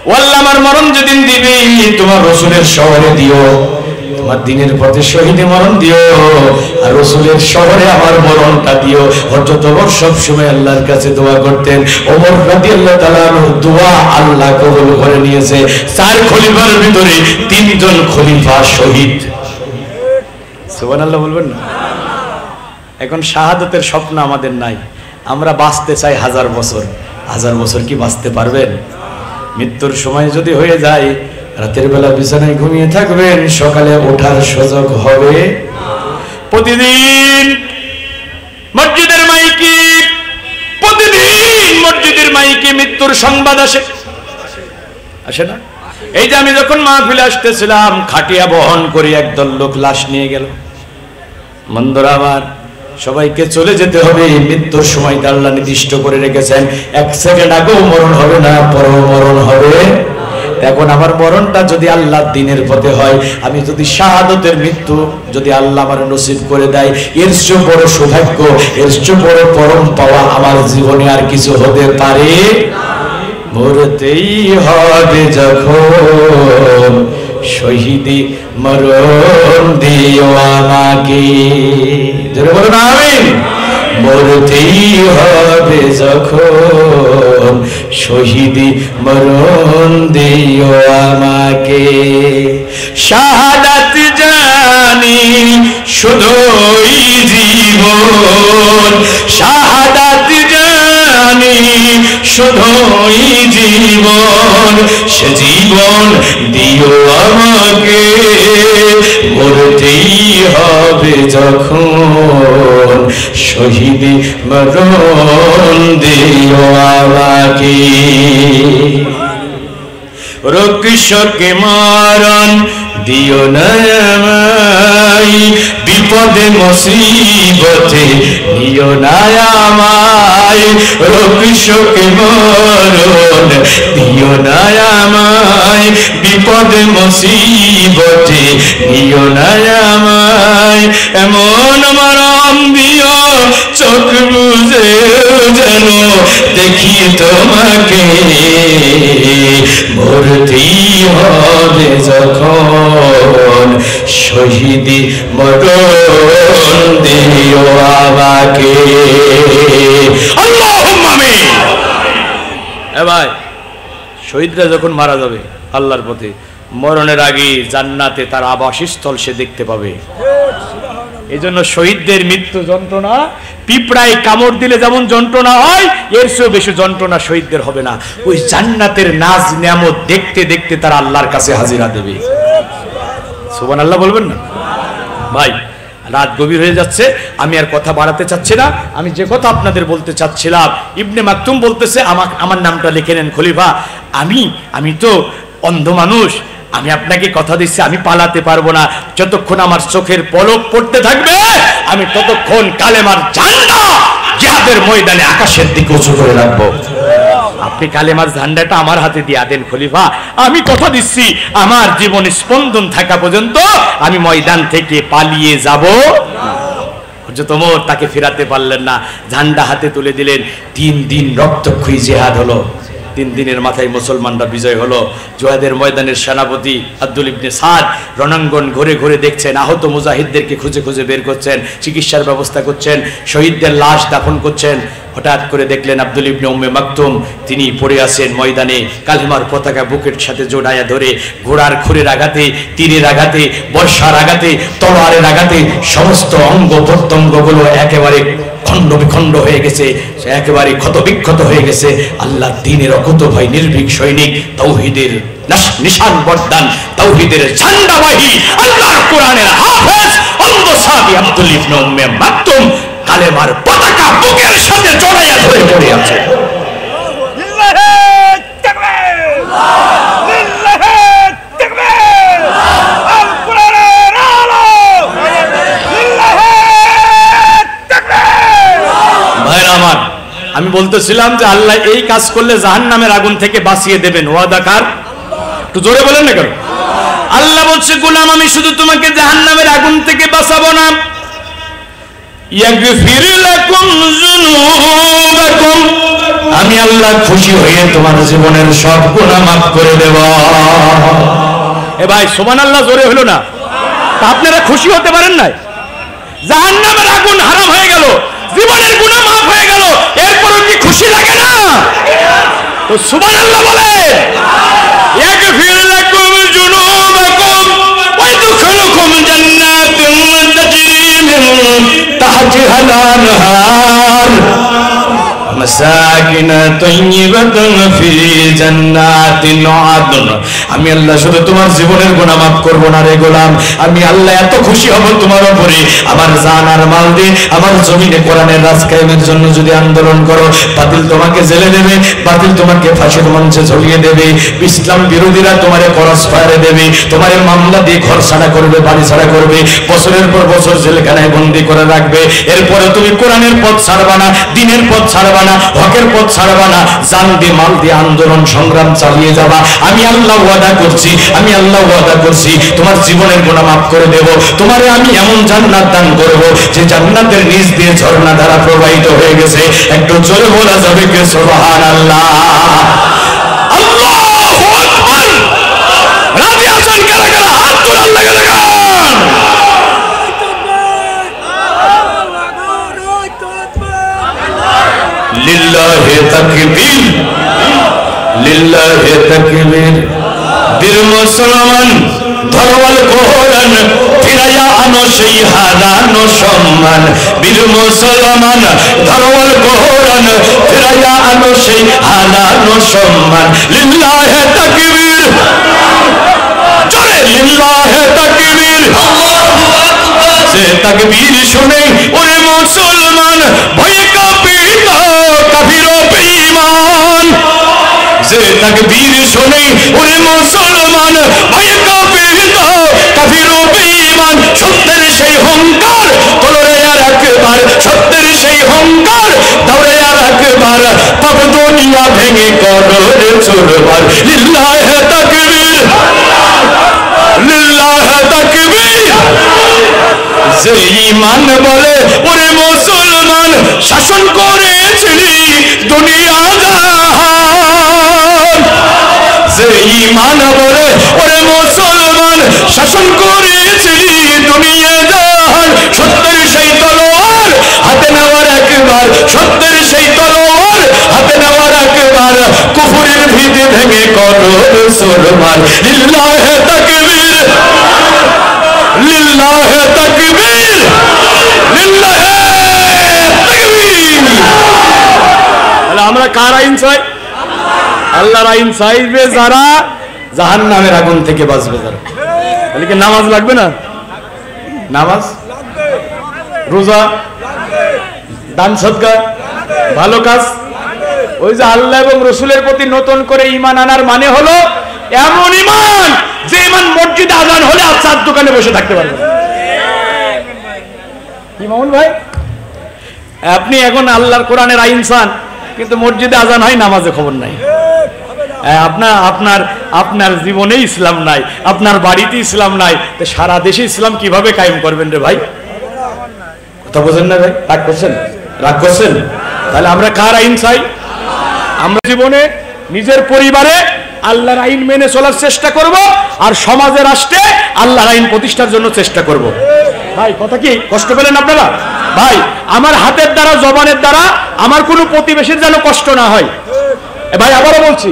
ও আল্লাহ আমার মরণ যেদিন দিবে তোমার রাসূলের শহরে দিও, তোমার দ্বীনের পথে শহীদ মরণ দিও, আর রাসূলের শহরে আমার মরণটা দিও। হযরত ওমর সব সময় আল্লাহর কাছে দোয়া করতেন। ওমর রাদিয়াল্লাহু তাআলা দোয়া আল্লাহ কবুল করে নিয়েছে। 4 খলিফার ভিতরে 3 জন খলিফা শহীদ। সুবহানাল্লাহ বলবেন না? এখন শাহাদাতের স্বপ্ন আমাদের নাই, আমরা বাঁচতে চাই 1000 বছর। 1000 বছর কি বাঁচতে পারবেন? মৃত্যুর সময় যদি হয়ে যায়, রাতের বেলা বিছানায় ঘুমিয়ে থাকবেন, সকালে ওঠার সুযোগ হবে। প্রতিদিন মসজিদের মাইকে, প্রতিদিন মসজিদের মাইকে মৃত্যুর সংবাদ আসে, আসে না? এই যে আমি যখন মাহফিলে আসতেছিলাম, খাটিয়া বহন করে একদল লোক লাশ নিয়ে গেল। বন্ধুরা আমার, সবাইকে চলে যেতে হবে, মৃত্যুর সময় আল্লাহ নির্দিষ্ট করে রেখেছেন। 1 সেকেন্ড আগেও মরণ হবে না, পরেও মরণ হবে। এখন আমার মরণটা যদি আল্লাহর দ্বীনের পথে হয়, আমি যদি শাহাদাতের মৃত্যু যদি আল্লাহ আমার নসিব করে দেয়, এর চেয়ে বড় সৌভাগ্য, এর চেয়ে বড় পরম পাওয়া আমার জীবনে আর কিছু হতে পারে। মরতেই হবে যখন, শহীদি মরণ দিও আমাকে। জোরে বলুন আমিন। মরতেই হবে যখন, শহীদি মরণ দিও আমাকে। শাহাদাত জানি শুধুই জীবন, শাহাদাত জানি শুধুই জীবন, সে জীবন দিও আমাকে। মরতেই হবে যখন, শহীদি মরণ দিও আমাকে। রক্ষকে মরণ দিও না আমায়, বিপদে মুসিবতে দিও না আমায়। আমায় রোগ শোকে মরণ দিও না আমায় বিপদে মুসিবতে দিও না আমায় এমন মরণ দিও চোখ বুঝে যেন দেখি তোমাকে মরতেই হবে যখন শহীদি মরণ দিও আমাকে আল্লাহুম্মা আমিন। ভাই শহীদরা যখন মারা যাবে আল্লাহর পথে মরণের আগে জান্নাতে তার আবাসস্থল সে দেখতে পাবে। এই জন্য শহীদদের মৃত্যু যন্ত্রণা পিঁপড়ায় কামড় দিলে যেমন যন্ত্রণা হয় এর চেয়েও বেশি যন্ত্রণা শহীদদের হবে না। ওই জান্নাতের নাজ নিয়ামত দেখতে দেখতে তারা আল্লাহর কাছে হাজিরা দেবে। সুবহানাল্লাহ বলবেন না ভাই? রাত গভীর হয়ে যাচ্ছে, আমি আর কথা বাড়াতে চাচ্ছি না। আমি যে কথা আপনাদের বলতে চাচ্ছিলাম, ইবনে মাকতুম বলতেছে আমার নামটা লিখে নেন খলিফা। আমি তো অন্ধ মানুষ, আমি আপনাকে কথা দিচ্ছি আমি পালাতে পারবো না। যতক্ষণ আমার চোখের পলক পড়তে থাকবে আমি ততক্ষণ কালেমার ঝান্ডা জিহাদের ময়দানে আকাশের দিকে উঁচু করে রাখবো। আপনি কালেমার ঝান্ডাটা আমার হাতে দিয়ে দেন খলিফা। আমি কথা দিচ্ছি আমার জীবন স্পন্দন থাকা পর্যন্ত আমি ময়দান থেকে পালিয়ে যাব। হযরত ওমর তাকে ফেরাতে পারলেন না, ঝান্ডা হাতে তুলে দিলেন। 3 দিন রক্তক্ষয়ী জিহাদ হলো। 3 দিনের মাথায় মুসলমানরা বিজয় হলো। জিহাদের ময়দানের সেনাপতি আব্দুল ইবনে সাদ রণাঙ্গন ঘুরে ঘুরে দেখছেন, আহত মুজাহিদদেরকে খুঁজে খুঁজে বের করছেন, চিকিৎসার ব্যবস্থা করছেন, শহীদদের লাশ দাফন করছেন। হঠাৎ করে দেখলেন আব্দুল ইবনে উম্মে মাকতুম তিনি পড়ে আছেন ময়দানে, কালেমার পতাকা বুকের সাথে জোড়ায়া ধরে। ঘোড়ার খুরের আঘাতে, তীরের আঘাতে, বর্ষার আঘাতে, তলোয়ারের আঘাতে সমস্ত অঙ্গ প্রত্যঙ্গগুলো একেবারে খণ্ড বিখণ্ড হয়ে গেছে, একেবারে ক্ষত বিক্ষত হয়ে গেছে। আল্লাহ দ্বীনের অকুত ভয় নির্ভীক সৈনিক, তাওহীদের নিশান বর্দান, তাওহীদের ঝান্ডাবাহী, আল্লাহর কোরআনের হাফেজ অন্ধ সাহাবী আব্দুল ইবনে উম্মে মাকতুম কালেমার পতাকা বুকের সাথে জড়াইয়া ধরে পড়ে আছে। আমি বলতেছিলাম যে আল্লাহ এই কাজ করলে জাহান্নামের আগুন থেকে বাঁচিয়ে দেবেন। ওয়াদা কার? একটু জোরে বলেন না কেন? আল্লাহ বলছে গোলাম আমি শুধু তোমাকে জাহান্নামের আগুন থেকে বাঁচাবো না, ইয়াগফির লাকুম যুনুবাকুম, আমি আল্লাহ খুশি হয়ে তোমার জীবনের সব গুনাহ মাফ করে দেব। এ ভাই সুবহানাল্লাহ জোরে হলো না? তা আপনারা খুশি হতে পারেন না? জাহান্নামের আগুন হারাম হয়ে গেল, জীবনের গুনাহ মাফ হয়ে গেল, এরপরও কি খুশি লাগে না? তো সুবহানাল্লাহ বলে। ইয়াগফির লাকুম যুনুবাকুম ওয়া ইয়াদখুলুকুম জান্নাতুন তাজরি মিন তাহতিহাল আনহার মাসাকিন তাইয়্যিবাতুন ফি জান্নাতিন আদন। আমি আল্লাহ শুধু তোমার জীবনের গুনাহ মাফ করব না রে গোলাম, আমি আল্লাহ এত খুশি হব তোমার উপরে, আমার জান আর মাল দিয়ে আমার জমিনে কোরআনের রাজ কায়েমের জন্য যদি আন্দোলন করো, বাতিল তোমাকে জেলে দেবে, বাতিল তোমাকে ফাঁসির মঞ্চে ঝুলিয়ে দেবে, ইসলাম বিরোধীরা তোমারে ক্রস ফায়ারে দেবে, তোমারে মামলা দিয়ে ঘর ছাড়া করবে, বাড়ি ছাড়া করবে, বছরের পর বছর জেলখানায় বন্দী করে রাখবে। এরপরে তুমি কোরআনের পথ ছাড়বা না, দ্বীনের পথ ছাড়বা না, হকের পথ ছাড়বা না, জান দিয়ে মাল দিয়ে আন্দোলন সংগ্রাম চালিয়ে যাবা। আমি আল্লাহ ওয়াদা করছি, আমি আল্লাহ ওয়াদা করছি তোমার জীবনের গুনাহ মাফ করে দেব, তোমারে আমি এমন জান্নাত দান করব যে জান্নাতের নিচ দিয়ে ঝর্ণা ধারা প্রবাহিত হয়ে গেছে। একটু জোরে বলা যাবে কি সুবহানাল্লাহ? আল্লাহু আকবার। রাজি আছেন কারা কারা? হাত তুলে আল্লাহকে দেখান। লিল্লাহি তাকবীর, লিল্লাহি তাকবীর। বীর মুসলমান ধরওয়াল কোরআন ফিরাইয়া আনো সেই হারানো সম্মান। বীর মুসলমান ধরওয়াল কোরআন ফিরাইয়া আনো সেই হারানো সম্মান। লিল্লাহি তাকবীর, জোরে লিল্লাহি তাকবীর। আল্লাহু আকবার। সে তাকবীর শুনে ওরে মুসলমান ভয়ে কাঁপিত কাফির ও বেঈমান। যে তাকবীর শুনে ওরে মুসলমান ভয়ে কাঁপিত কাফির ও বেঈমান। সত্যের সেই হুঙ্কার তোলে আর একবার, সত্যের সেই হুঙ্কার দৌড়ে আর একবার। চুরমার লিল্লাহে তাকবীর লিল্লাহে তাকবীর যে ঈমান বলে ওরে মুসলমান শাসন করেছিলি দুনিয়া জাহান যে ঈমান বলে ওরে মুসলমান শাসন করেছিলি দুনিয়া জাহান সত্যের সেই তলোয়ার হাতে নেওয়ার একবার সত্যের সেই তলোয়ার হাতে নেওয়ার একবার কুফরের ভিত ভেঙে করো চুরমার লিল্লাহে তাকবীর লিল্লাহে তাকবীর লিল্লাহে তাকবীর। তাহলে আমরা কার আইন চাই? আল্লাহর আইন চাইবে যারা, জাহান্নামের আগুন থেকে বাঁচবে যারা। তাহলে কি নামাজ লাগবে না? নামাজ, রোজা, দান সদকা, ভালো কাজ, ওই যে আল্লাহ এবং রসুলের প্রতি নতুন করে ঈমান আনার মানে হলো এমন ঈমান যে ঈমান মসজিদে আজান হলে আর চার দোকানে বসে থাকতে পারবে। কি মামুন ভাই, আপনি এখন আল্লাহর কোরআনের আইন চান, কিন্তু মসজিদে আজান হয়, নামাজে খবর নাই। আপনার জীবনে ইসলাম নাই, আপনার বাড়িতে ইসলাম নাই, তো সারা দেশে ইসলাম কিভাবে কায়েম করবেন রে ভাই? কথা বোঝেন না ভাই? রাগ করছেন? রাগ করছেন? তাহলে আমরা কার আইন চাই? আমরা জীবনে নিজের পরিবারে আল্লাহর আইন মেনে চলার চেষ্টা করব, আর সমাজে রাষ্ট্রে আল্লাহর আইন প্রতিষ্ঠার জন্য চেষ্টা করব। ভাই কথা কি কষ্ট পেলেন আপনারা? ভাই আমার হাতের দ্বারা, জবানের দ্বারা আমার কোনো প্রতিবেশীর যেন কষ্ট না হয়। ভাই আবারও বলছি,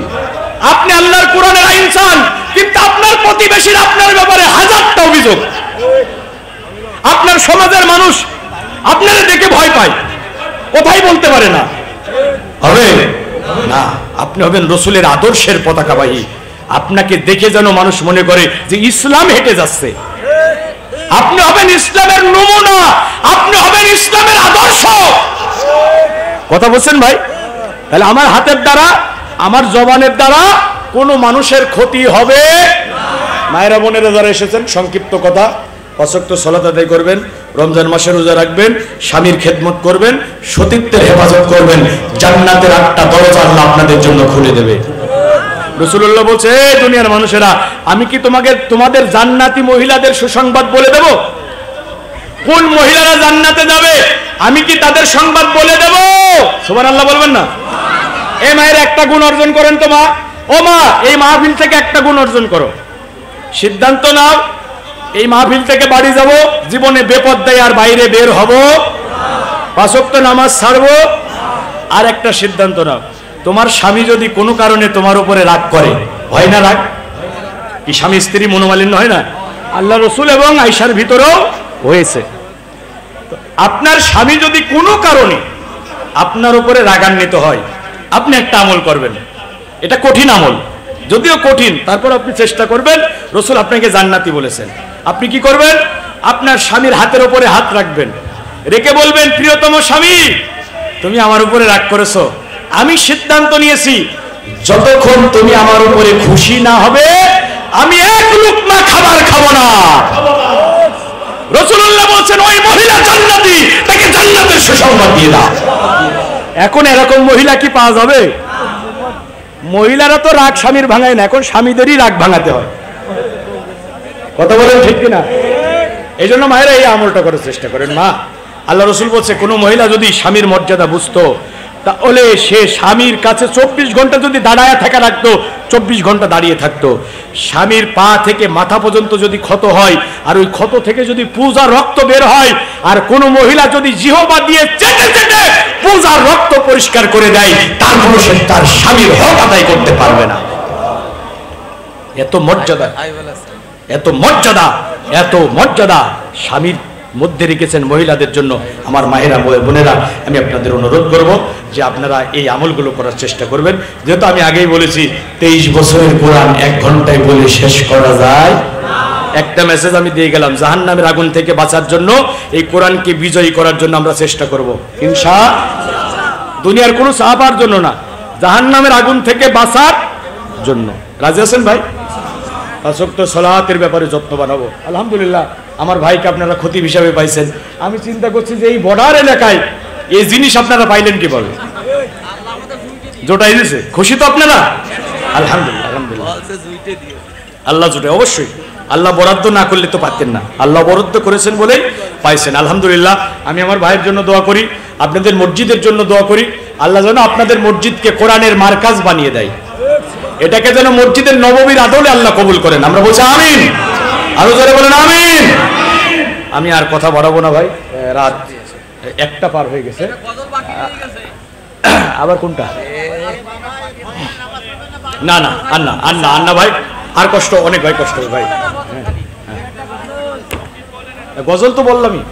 আপনি আল্লাহর কোরআনের আইন চান, কিন্তু আপনার প্রতিবেশীর আপনার ব্যাপারে হাজারটা অভিযোগ। আপনার সমাজের মানুষ আপনারা দেখে ভয় পায়, কোথায় বলতে পারে না। হবে না, আপনি হবেন রসুলের আদর্শের পতাকাবাহী। আপনাকে দেখে যেন মানুষ মনে করে যে ইসলাম হেঁটে যাচ্ছে। আপনি হবেন ইসলামের নমুনা, আপনি হবেন ইসলামের আদর্শ। কথা বলছেন ভাই? তাহলে আমার হাতের দ্বারা, আমার জবানের দ্বারা কোনো মানুষের ক্ষতি হবে। মায়েরা বোনেরা যারা এসেছেন, সংক্ষিপ্ত কথা, 5 ওয়াক্ত সালাত আদায় করবেন, রমজান মাসে রোজা রাখবেন, স্বামীর খেদমত করবেন, সতীত্বের হেফাজত করবেন, জান্নাতের 8টা দরজা আল্লাহ আপনাদের জন্য খুলে দেবে। রাসূলুল্লাহ বলছে, এই দুনিয়ার মানুষেরা, আমি কি তোমাদের জান্নাতি মহিলাদের সুসংবাদ বলে দেব? কোন মহিলারা জান্নাতে যাবে আমি কি তাদের সংবাদ বলে দেব? সুবহানাল্লাহ বলবেন না? এই মায়ের একটা গুণ অর্জন করেন তো মা। ও মা, এই মাহফিল থেকে একটা গুণ অর্জন করো, সিদ্ধান্ত নাও এই মাহফিল থেকে বাড়ি যাব, জীবনে বেপরদায় আর বাইরে বের হব, 5 ওয়াক্ত নামাজ ছাড়বো। আর একটা সিদ্ধান্ত নাও, তোমার স্বামী যদি কোনো কারণে তোমার উপরে রাগ করে, হয় না রাগ? কি স্বামী স্ত্রী মনোমালিন্য হয় না? আল্লাহ রসুল এবং আয়েশার ভিতরেও হয়েছে। আপনার স্বামী যদি কোনো কারণে আপনার উপরে রাগান্বিত হয়, আপনি একটা আমল করবেন। এটা কঠিন আমল, যদিও কঠিন, তারপর আপনি চেষ্টা করবেন। রসুল আপনাকে জান্নাতি বলেছেন। আপনি কি করবেন? আপনার স্বামীর হাতের উপরে হাত রাখবেন, রেখে বলবেন, প্রিয়তম স্বামী, তুমি আমার উপরে রাগ করেছো, আমি সিদ্ধান্ত নিয়েছি যতক্ষণ তুমি আমার উপরে খুশি না হবে আমি এক লুকমা খাবার খাবো না। রাসূলুল্লাহ বলেন, ওই মহিলা জান্নাতি, তাকে জান্নাতের সুসংবাদ দিয়ে দাও। এখন এরকম মহিলা কি পাওয়া যাবে? মহিলারা তো রাগ স্বামীর ভাঙায় না, এখন স্বামীদেরই রাগ ভাঙাতে হয়। কথা বলেন ঠিক কিনা? এই জন্য মায়েরা এই আমলটা করার চেষ্টা করেন। মা, আল্লাহ রসুল বলছে, কোনো মহিলা যদি স্বামীর মর্যাদা বুঝতো, তাহলে সে স্বামীর কাছে 24 ঘন্টা যদি দাঁড়ায় থাকা রাখতো, 24 ঘন্টা দাঁড়িয়ে থাকতো। স্বামীর পা থেকে মাথা পর্যন্ত যদি ক্ষত হয়, আর ওই ক্ষত থেকে যদি পূজার রক্ত বের হয়, আর কোনো মহিলা যদি জিহ্বা দিয়ে চেটে চেটে পূজার রক্ত পরিষ্কার করে দেয়, তারপরে সে তার স্বামীর হক আদায় করতে পারবে না। এত মর্যাদা, এত মর্যাদা, এত মর্যাদা স্বামীর মধ্যে রেখেছেন মহিলাদের জন্য। আমার মায়েরা বোনেরা, আমি আপনাদের অনুরোধ করব যে আপনারা এই আমলগুলো করার চেষ্টা করবেন। যেহেতু আমি আগেই বলেছি, 23 বছরের কোরআন 1 ঘন্টায় বলে শেষ করা যায়। একটা মেসেজ আমি দিয়ে গেলাম, জাহান্নামের আগুন থেকে বাঁচার জন্য, এই কোরআনকে বিজয়ী করার জন্য আমরা চেষ্টা করব ইনশাআল্লাহ। দুনিয়ার কোনো চাপার জন্য না, জাহান্নামের আগুন থেকে বাঁচার জন্য। রাজি আছেন ভাই? 5 ওয়াক্ত সালাতের ব্যাপারে যত্ন বানাবো। আলহামদুলিল্লাহ, আমার ভাইকে আপনারা খতিব হিসাবে পাইছেন। আমি চিন্তা করছি যে এই বর্ডার এলাকায় এই জিনিস আপনারা পাইলেন কি বলে? জোটাই দিয়েছে, খুশি তো আপনারা? আলহামদুলিল্লাহ আলহামদুলিল্লাহ আল্লাহ জুটে অবশ্যই আল্লাহ বরাদ্দ না করলে তো পারতেন না, আল্লাহ বরাদ্দ করেছেন বলেই পাইছেন। আলহামদুলিল্লাহ। আমি আমার ভাইয়ের জন্য দোয়া করি, আপনাদের মসজিদের জন্য দোয়া করি, আল্লাহ যেন আপনাদের মসজিদকে কোরআনের মার্কাজ বানিয়ে দেয়, এটাকে যেন মসজিদের নববীর আদলে আল্লাহ কবুল করেন। আমরা বলছি আমিন, আরো জোরে বলেন আমিন। আমি আর কথা বাড়াবো না ভাই, রাত 1টা পার হয়ে গেছে। আবার কোনটা? না না আন্না আন্না আন্না ভাই, আর কষ্ট অনেক ভাই, কষ্ট ভাই। গজল তো বললামই।